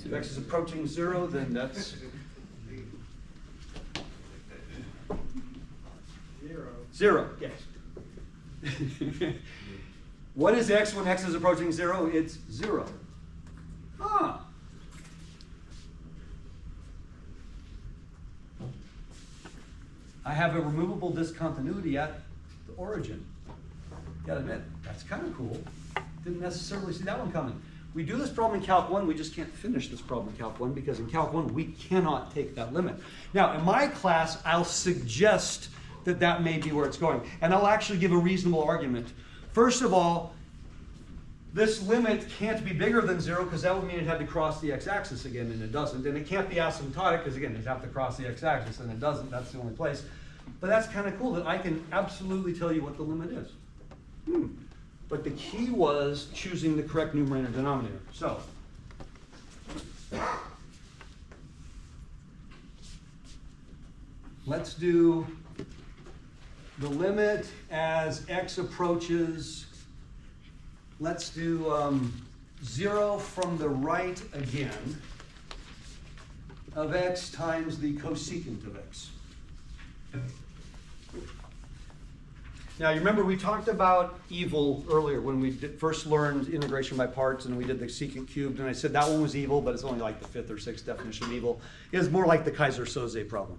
if x is approaching 0, then that's 0. Yes. What is x when x is approaching 0? It's 0. Ah. I have a removable discontinuity at the origin. Gotta admit, that's kind of cool. Didn't necessarily see that one coming. We do this problem in Calc 1, we just can't finish this problem in Calc 1 because in Calc 1 we cannot take that limit. Now, in my class, I'll suggest that that may be where it's going. And I'll actually give a reasonable argument. First of all, this limit can't be bigger than 0 because that would mean it had to cross the x-axis again, and it doesn't. And it can't be asymptotic because, again, it'd have to cross the x-axis, and it doesn't. That's the only place. But that's kind of cool that I can absolutely tell you what the limit is. But the key was choosing the correct numerator and denominator. So, let's do the limit as x approaches. Let's do 0 from the right again of x times the cosecant of x. Now, you remember we talked about evil earlier when we first learned integration by parts and we did the secant cubed, and I said that one was evil, but it's only like the 5th or 6th definition of evil. It is more like the Kaiser-Soze problem.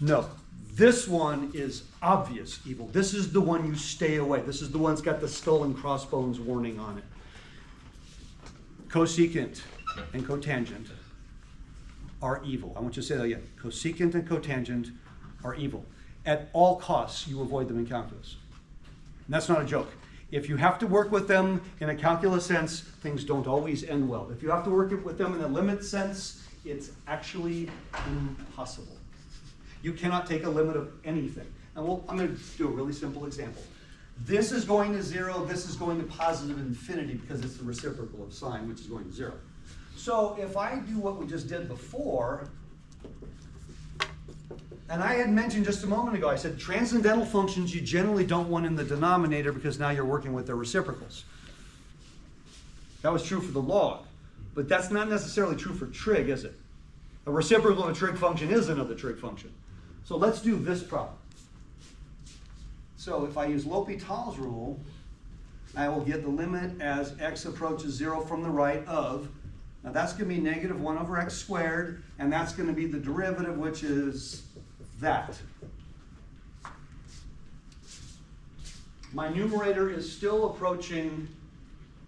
No, this one is obvious evil. This is the one you stay away. This is the one that's got the skull and crossbones warning on it. Cosecant and cotangent are evil. I want you to say that again. Cosecant and cotangent are evil. At all costs, you avoid them in calculus. And that's not a joke. If you have to work with them in a calculus sense, things don't always end well. If you have to work with them in a limit sense, it's actually impossible. You cannot take a limit of anything. And I'm going to do a really simple example. This is going to 0, this is going to positive infinity because it's the reciprocal of sine, which is going to 0. So if I do what we just did before, and I had mentioned just a moment ago, I said transcendental functions you generally don't want in the denominator because now you're working with their reciprocals. That was true for the log, but that's not necessarily true for trig, is it? A reciprocal of a trig function is another trig function. So let's do this problem. So if I use L'Hopital's rule, I will get the limit as x approaches 0 from the right of, now that's going to be negative 1 over x squared, and that's going to be the derivative, which is that. My numerator is still approaching,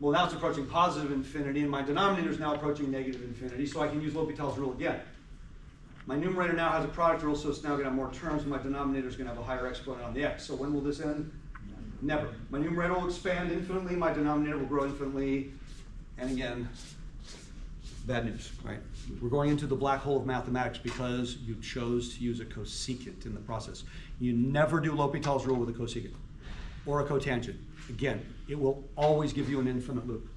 well, now it's approaching positive infinity, and my denominator is now approaching negative infinity, so I can use L'Hopital's rule again. My numerator now has a product rule, so it's now going to have more terms, and my denominator is going to have a higher exponent on the x. So when will this end? Never. My numerator will expand infinitely, my denominator will grow infinitely, and again, bad news, right? We're going into the black hole of mathematics because you chose to use a cosecant in the process. You never do L'Hopital's rule with a cosecant or a cotangent. Again, it will always give you an infinite loop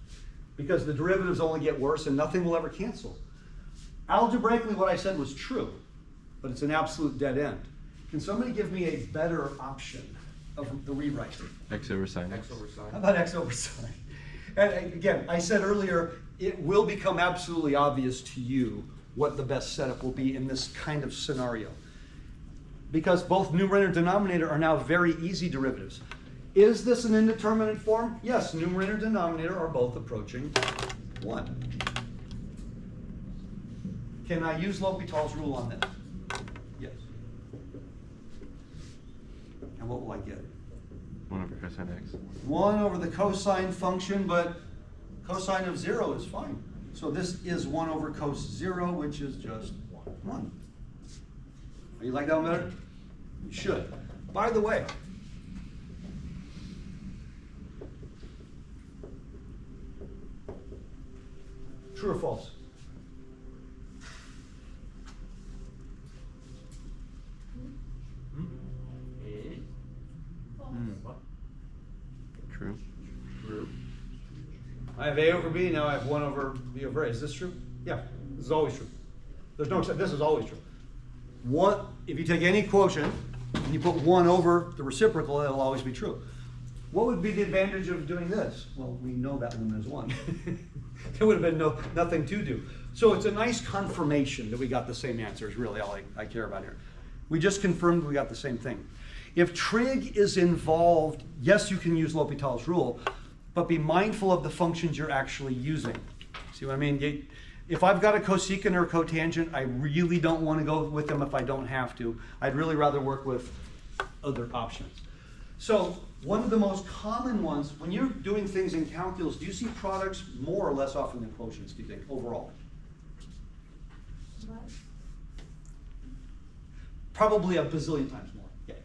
because the derivatives only get worse and nothing will ever cancel. Algebraically, what I said was true, but it's an absolute dead end. Can somebody give me a better option of the rewrite? X over sine. X over sine. How about x over sine? And again, I said earlier, it will become absolutely obvious to you what the best setup will be in this kind of scenario. Because both numerator and denominator are now very easy derivatives. Is this an indeterminate form? Yes, numerator and denominator are both approaching 1. Can I use L'Hopital's rule on this? Yes. And what will I get? 1 over cosine x. 1 over the cosine function, but cosine of 0 is fine. So this is 1 over cos 0, which is just 1. You like that one better? You should. By the way, true or false? True. True. I have A over B, now I have 1 over B over A. Is this true? Yeah, this is always true. There's no exception, this is always true. If you take any quotient and you put 1 over the reciprocal, it'll always be true. What would be the advantage of doing this? Well, we know that limit is 1. There would have been nothing to do. So it's a nice confirmation that we got the same answer is really all I care about here. We just confirmed we got the same thing. If trig is involved, yes, you can use L'Hopital's rule, but be mindful of the functions you're actually using. See what I mean? If I've got a cosecant or a cotangent, I really don't want to go with them if I don't have to. I'd really rather work with other options. So one of the most common ones, when you're doing things in calculus, do you see products more or less often than quotients, do you think, overall? What? Probably a bazillion times more. Yeah.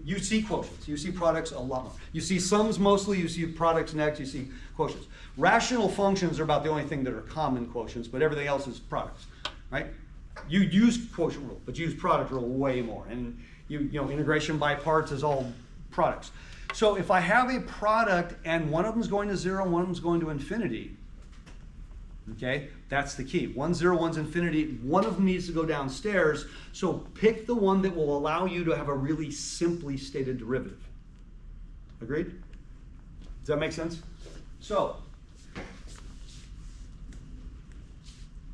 You see quotients, you see products a lot more. You see sums mostly, you see products next, you see quotients. Rational functions are about the only thing that are common quotients, but everything else is products, right? You use quotient rule, but you use product rule way more. And you know, integration by parts is all products. So if I have a product and one of them is going to 0, one of them is going to infinity, okay, that's the key. 1, 0, 1's infinity. One of them needs to go downstairs. So pick the one that will allow you to have a really simply stated derivative. Agreed? Does that make sense? So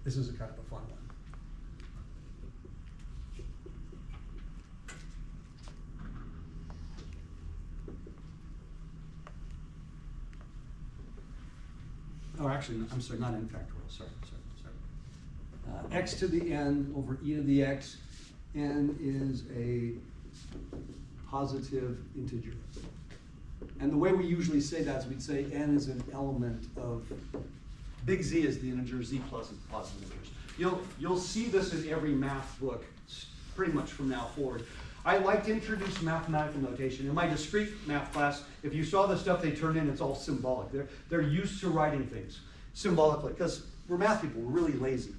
this is a kind of a fun one. Oh, actually, I'm sorry, not n factorial. Sorry. X to the n over e to the x. N is a positive integer. And the way we usually say that is we'd say n is an element of, big Z is the integer, Z plus is the positive integers. You'll see this in every math book pretty much from now forward. I like to introduce mathematical notation. In my discrete math class, if you saw the stuff they turn in, it's all symbolic. They're used to writing things symbolically because we're math people, we're really lazy.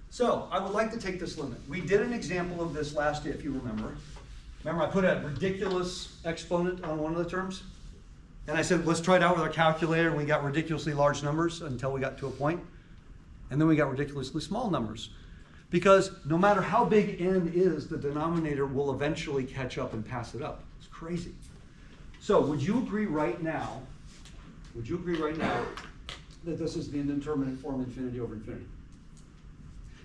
So I would like to take this limit. We did an example of this last day, if you remember. Remember I put a ridiculous exponent on one of the terms? And I said, let's try it out with our calculator, and we got ridiculously large numbers until we got to a point. And then we got ridiculously small numbers. Because no matter how big n is, the denominator will eventually catch up and pass it up. It's crazy. So would you agree right now that this is the indeterminate form infinity over infinity?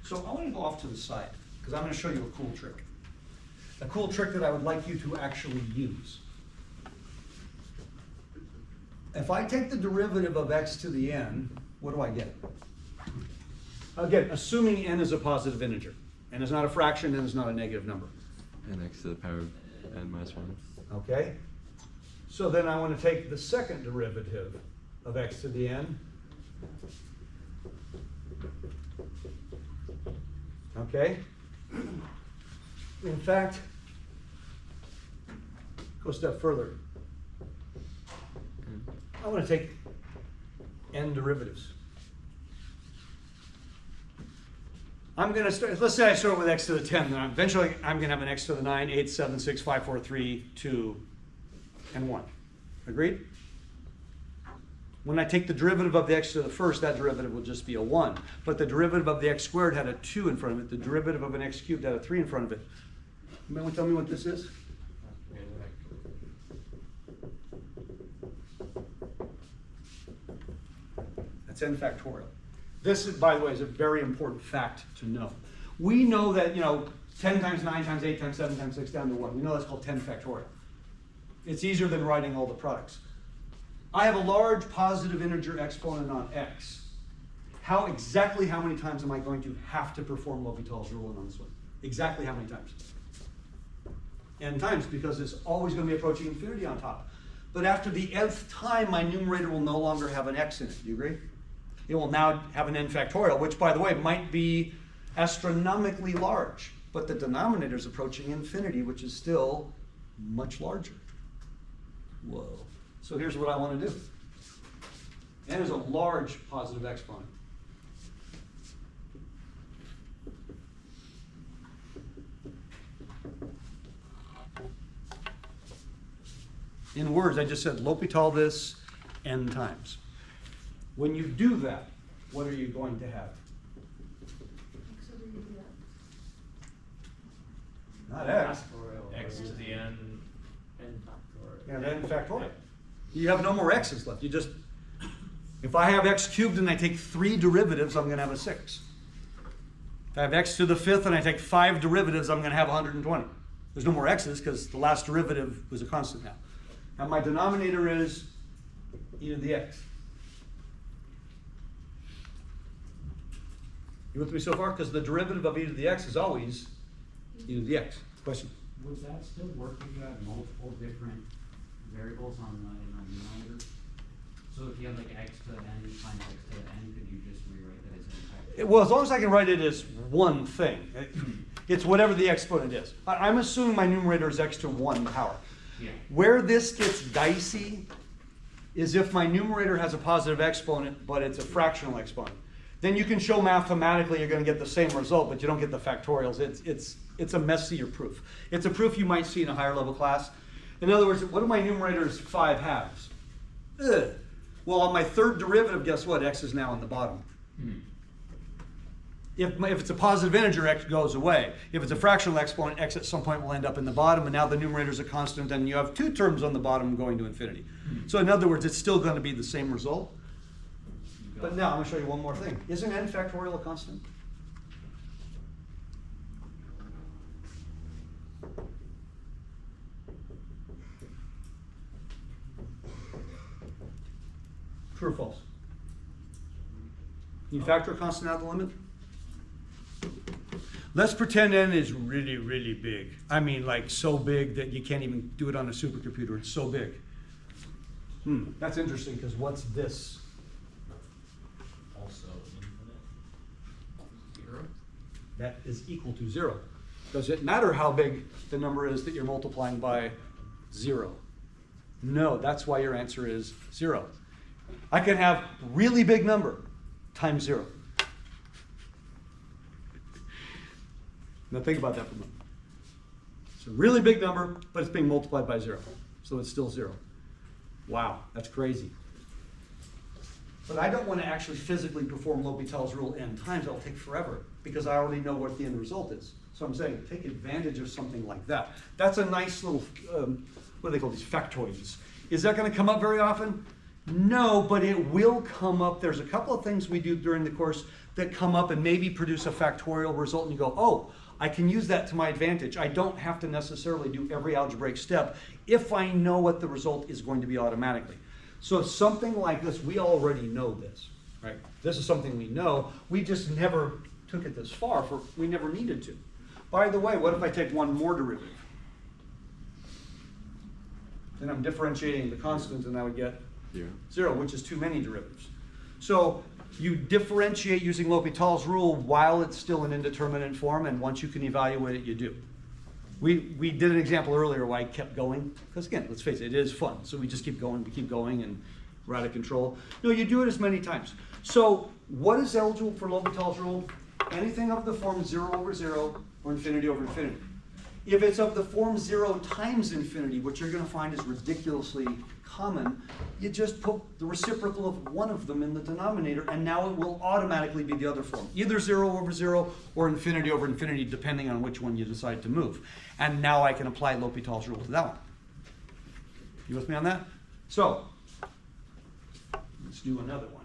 So I want to go off to the side, because I'm going to show you a cool trick. A cool trick that I would like you to actually use. If I take the derivative of x to the n, what do I get? Again, assuming n is a positive integer. N is not a fraction, n is not a negative number. And x to the power of n minus 1. Okay? So then I want to take the second derivative of x to the n. Okay? In fact, go a step further. I want to take n derivatives. I'm going to start, let's say I start with x to the 10, then eventually I'm going to have an x to the 9, 8, 7, 6, 5, 4, 3, 2, and 1. Agreed? When I take the derivative of the x to the first, that derivative will just be a 1. But the derivative of the x squared had a 2 in front of it. The derivative of an x cubed had a 3 in front of it. Anyone tell me what this is? That's n factorial. This, by the way, is a very important fact to know. We know that, 10 times 9 times 8 times 7 times 6 down to 1. We know that's called 10 factorial. It's easier than writing all the products. I have a large positive integer exponent on x. Exactly how many times am I going to have to perform L'Hopital's rule on this one? Exactly how many times? N times, because it's always going to be approaching infinity on top. But after the nth time, my numerator will no longer have an x in it. Do you agree? It will now have an n factorial, which, by the way, might be astronomically large. But the denominator is approaching infinity, which is still much larger. Whoa. So here's what I want to do. N is a large positive exponent. In words, I just said L'Hopital this n times. When you do that, what are you going to have? Not x. X to the n. And then factorial. You have no more x's left. You just, if I have x cubed and I take 3 derivatives, I'm going to have a 6. If I have x to the 5th and I take 5 derivatives, I'm going to have 120. There's no more x's because the last derivative was a constant now. And my denominator is e to the x. You with me so far? Because the derivative of e to the x is always e to the x. Question? Would that still work if you had multiple different variables in the numerator? So if you had like x to the n times x to the n, could you just rewrite that as an impact? Well, as long as I can write it as one thing. It's whatever the exponent is. I'm assuming my numerator is x to 1 power. Yeah. Where this gets dicey is if my numerator has a positive exponent, but it's a fractional exponent. Then you can show mathematically you're going to get the same result, but you don't get the factorials. It's a messier proof. It's a proof you might see in a higher level class. In other words, what are my numerators 5 halves? Ugh. Well, on my third derivative, guess what? X is now in the bottom. If it's a positive integer, x goes away. If it's a fractional exponent, x at some point will end up in the bottom, and now the numerator is a constant, and you have 2 terms on the bottom going to infinity. So in other words, it's still going to be the same result. But now I'm going to show you one more thing. Isn't n factorial a constant? True or false? Can you factor a constant out of the limit? Let's pretend n is really, really big. I mean, like so big that you can't even do it on a supercomputer. It's so big. That's interesting, because what's this? Also infinite. 0. That is equal to 0. Does it matter how big the number is that you're multiplying by 0? No, that's why your answer is 0. I can have really big number times 0. Now think about that for a moment. It's a really big number, but it's being multiplied by 0. So it's still 0. Wow, that's crazy. But I don't want to actually physically perform L'Hopital's rule n times. It'll take forever because I already know what the end result is. So I'm saying take advantage of something like that. That's a nice little, what do they call these, factoids. Is that going to come up very often? No, but it will come up. There's a couple of things we do during the course that come up and maybe produce a factorial result, and you go, oh, I can use that to my advantage. I don't have to necessarily do every algebraic step if I know what the result is going to be automatically. So something like this, we already know this, right? This is something we know. We just never took it this far, we never needed to. By the way, what if I take one more derivative? Then I'm differentiating the constant, and I would get 0, which is too many derivatives. So you differentiate using L'Hopital's rule while it's still an indeterminate form, and once you can evaluate it, you do. We did an example earlier where I kept going, because again, let's face it, it is fun. So we just keep going, and we're out of control. No, you do it as many times. So what is eligible for L'Hopital's rule? Anything of the form 0 over 0 or infinity over infinity. If it's of the form 0 times infinity, what you're going to find is ridiculously common, you just put the reciprocal of one of them in the denominator, and now it will automatically be the other form. Either 0 over 0 or infinity over infinity, depending on which one you decide to move. And now I can apply L'Hopital's rule to that one. You with me on that? So, let's do another one.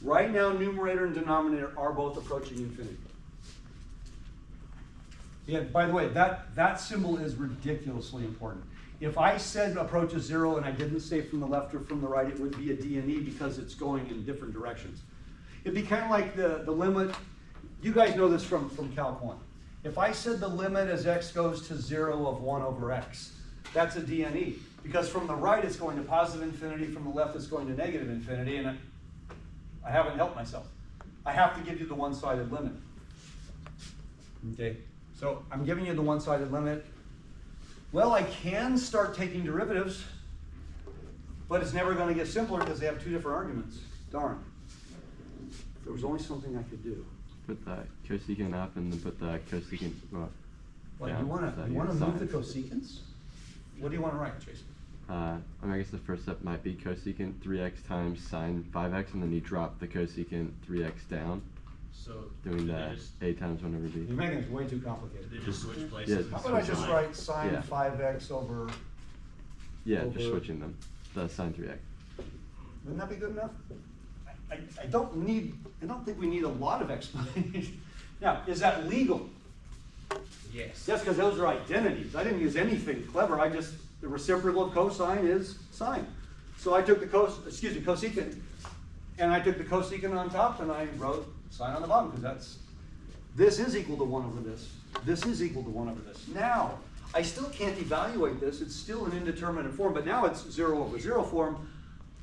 Right now, numerator and denominator are both approaching infinity. Yeah, by the way, that symbol is ridiculously important. If I said approaches 0 and I didn't say from the left or from the right, it would be a D and E because it's going in different directions. It'd be kind of like the limit. You guys know this from Calc 1. If I said the limit as x goes to 0 of 1 over x, that's a D and E. Because from the right it's going to positive infinity, from the left it's going to negative infinity, and I haven't helped myself. I have to give you the one-sided limit. Okay, so I'm giving you the one-sided limit. Well, I can start taking derivatives, but it's never gonna get simpler because they have two different arguments. Darn. If there was only something I could do. Put the cosecant up and then put the cosecant up. What, down, you wanna so move your the sines. cosecants? What do you wanna write, Jason? I mean, I guess the first step might be cosecant 3x times sine 5x, and then you drop the cosecant 3x down, So. doing did they that just- a times 1 over b. You're making it way too complicated. Did they just switch places? Yeah, How about I just Switch write sine Yeah. 5x over, Yeah, just over- switching them. The sine 3x. wouldn't that be good enough? I don't think we need a lot of explanation. Now, is that legal? Yes. Just because those are identities. I didn't use anything clever. The reciprocal of cosine is sine. So I took the cosecant, and I took the cosecant on top and I wrote sine on the bottom because this is equal to 1 over this. This is equal to 1 over this. Now, I still can't evaluate this. It's still an indeterminate form, but now it's 0 over 0 form,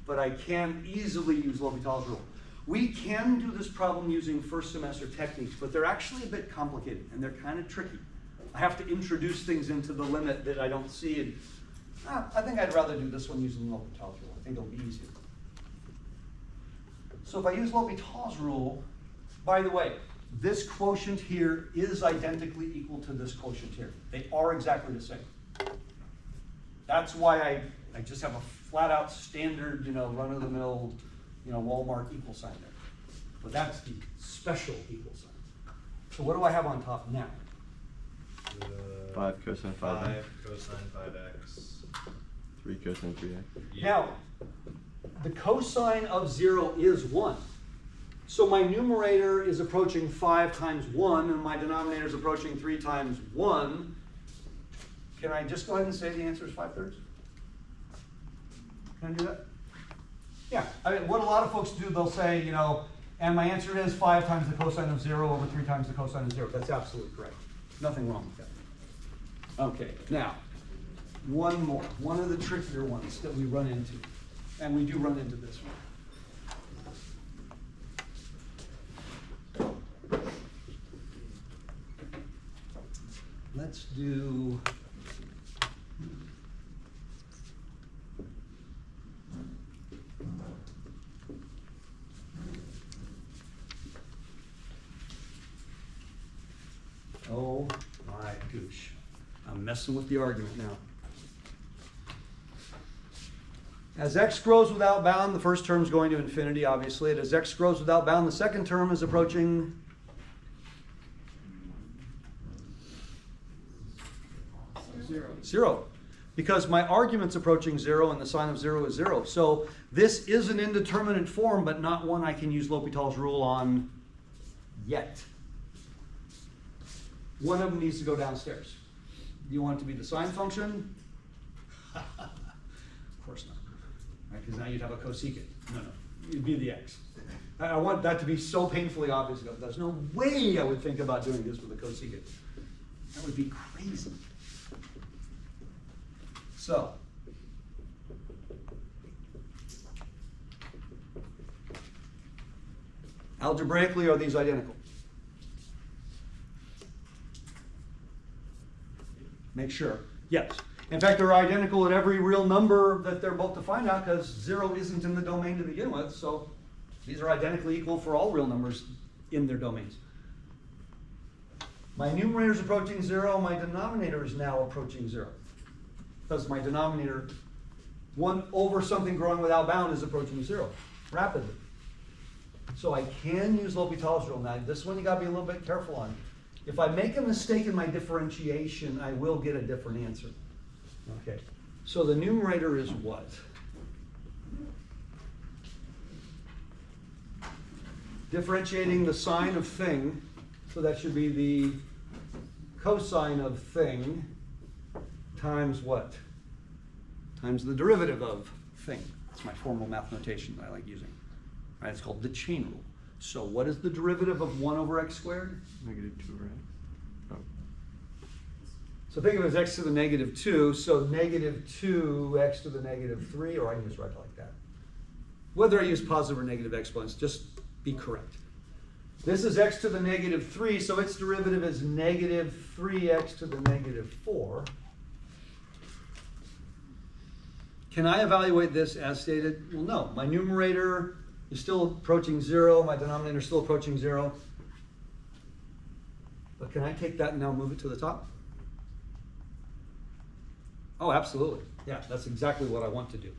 but I can easily use L'Hopital's rule. We can do this problem using first semester techniques, but they're actually a bit complicated and they're kind of tricky. I have to introduce things into the limit that I don't see, and I think I'd rather do this one using L'Hopital's rule. I think it'll be easier. So if I use L'Hopital's rule, by the way, this quotient here is identically equal to this quotient here. They are exactly the same. That's why I just have a flat out standard, run of the mill, Walmart equal sign there. But that's the special equal sign. So what do I have on top now? 5 cosine 5x. 5 cosine 5x. 3 cosine 3x. Yeah. Now, the cosine of 0 is 1. So my numerator is approaching 5 times 1, and my denominator is approaching 3 times 1. Can I just go ahead and say the answer is 5/3? Can I do that? Yeah, I mean, what a lot of folks do, they'll say, and my answer is 5 times the cosine of 0 over 3 times the cosine of 0. That's absolutely correct. Nothing wrong with that. Okay, now, one more. One of the trickier ones that we run into. And we do run into this one. Let's do... Oh my goosh. I'm messing with the argument now. As x grows without bound, the first term is going to infinity, obviously. And as x grows without bound, the second term is approaching zero. Because my argument's approaching 0 and the sign of 0 is 0. So this is an indeterminate form, but not one I can use L'Hopital's rule on yet. One of them needs to go downstairs. Do you want it to be the sine function? Of course not. Because now you'd have a cosecant. No, it'd be the x. I want that to be so painfully obvious. There's no way I would think about doing this with a cosecant. That would be crazy. So, algebraically, are these identical? Make sure. Yes. In fact, they're identical at every real number that they're both defined out because 0 isn't in the domain to begin with. So these are identically equal for all real numbers in their domains. My numerator is approaching 0. My denominator is now approaching 0. Because my denominator, 1 over something growing without bound, is approaching 0 rapidly. So I can use L'Hopital's rule. Now, this one you got to be a little bit careful on. If I make a mistake in my differentiation, I will get a different answer. Okay, so the numerator is what? Differentiating the sine of thing, so that should be the cosine of thing times what? Times the derivative of thing. That's my formal math notation that I like using. All right, it's called the chain rule. So what is the derivative of 1 over x squared? Negative 2 over x. Oh. So think of it as x to the negative 2, so negative 2x to the negative 3, or I can just write it like that. Whether I use positive or negative exponents, just be correct. This is x to the negative 3, so its derivative is negative 3x to the negative 4. can I evaluate this as stated? Well, no. My numerator is still approaching 0. My denominator is still approaching 0. But can I take that and now move it to the top? Oh, absolutely. Yeah, that's exactly what I want to do.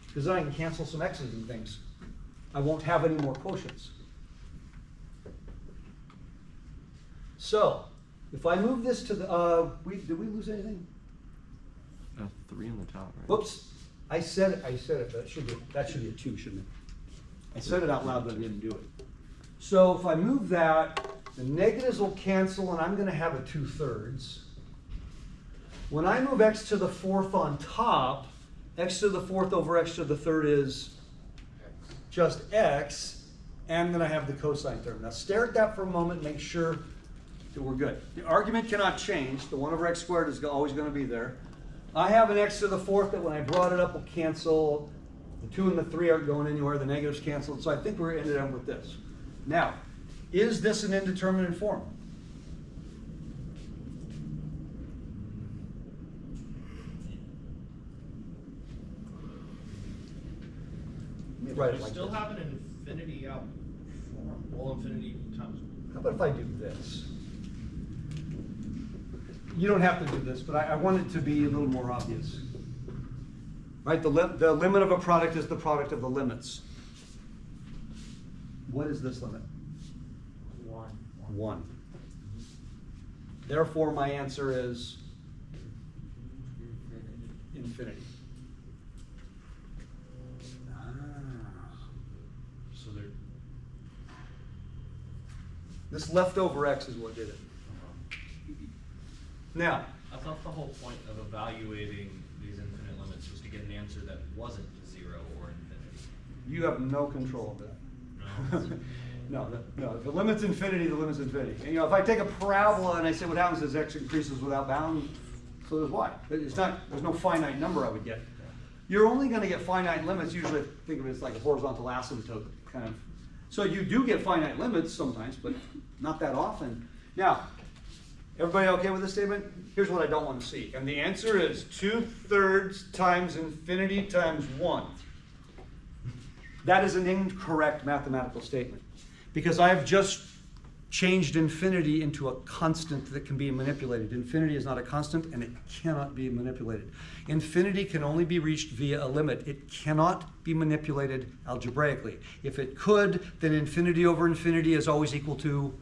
Because then I can cancel some x's and things. I won't have any more quotients. So, if I move this to the, did we lose anything? 3 on the top, right? Whoops, I said it, that should be a 2, shouldn't it? I said it out loud, but I didn't do it. So if I move that, the negatives will cancel and I'm gonna have a 2/3. When I move x to the 4th on top, x to the 4th over x to the 3rd is just x, and then I have the cosine term. Now stare at that for a moment, make sure that we're good. The argument cannot change. The 1 over x squared is always going to be there. I have an x to the 4th that when I brought it up will cancel. The 2 and the 3 aren't going anywhere. The negatives canceled. So I think we're ended up with this. Now, is this an indeterminate form? Right, You like still this. have an infinity out form, well, infinity times. How about if I do this? You don't have to do this, but I want it to be a little more obvious. Right, the limit of a product is the product of the limits. What is this limit? 1. Therefore, my answer is infinity. So there, This leftover x is what did it. Now, I thought the whole point of evaluating these infinite limits was to get an answer that wasn't 0 or infinity. you have no control of that. No. No, if the limit's infinity, the limit's infinity. And, if I take a parabola and I say what happens is x increases without bound, so does y. There's no finite number I would get. You're only going to get finite limits, usually think of it as like a horizontal asymptote kind of. So you do get finite limits sometimes, but not that often. Now, everybody okay with this statement? Here's what I don't want to see. And the answer is 2/3 times infinity times 1. That is an incorrect mathematical statement. Because I have just changed infinity into a constant that can be manipulated. Infinity is not a constant and it cannot be manipulated. Infinity can only be reached via a limit. It cannot be manipulated algebraically. If it could, then infinity over infinity is always equal to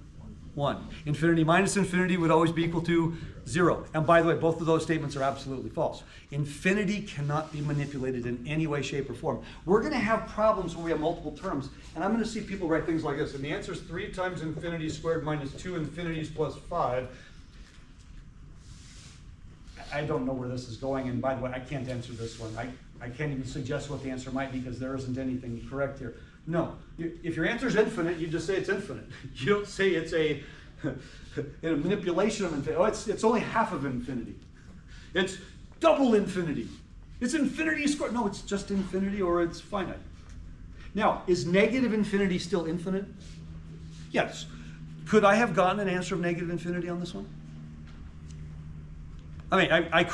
1. Infinity minus infinity would always be equal to 0. And by the way, both of those statements are absolutely false. Infinity cannot be manipulated in any way, shape, or form. We're going to have problems where we have multiple terms, and I'm going to see people write things like this, and the answer is 3 times infinity squared minus 2 infinities plus 5. I don't know where this is going, and by the way, I can't answer this one. I can't even suggest what the answer might be because there isn't anything correct here. No, if your answer is infinite, you just say it's infinite. You don't say it's a manipulation of infinity. Oh, it's only half of infinity. It's double infinity. It's infinity squared. No, it's just infinity or it's finite. Now, is negative infinity still infinite? Yes. Could I have gotten an answer of negative infinity on this one? I mean, I could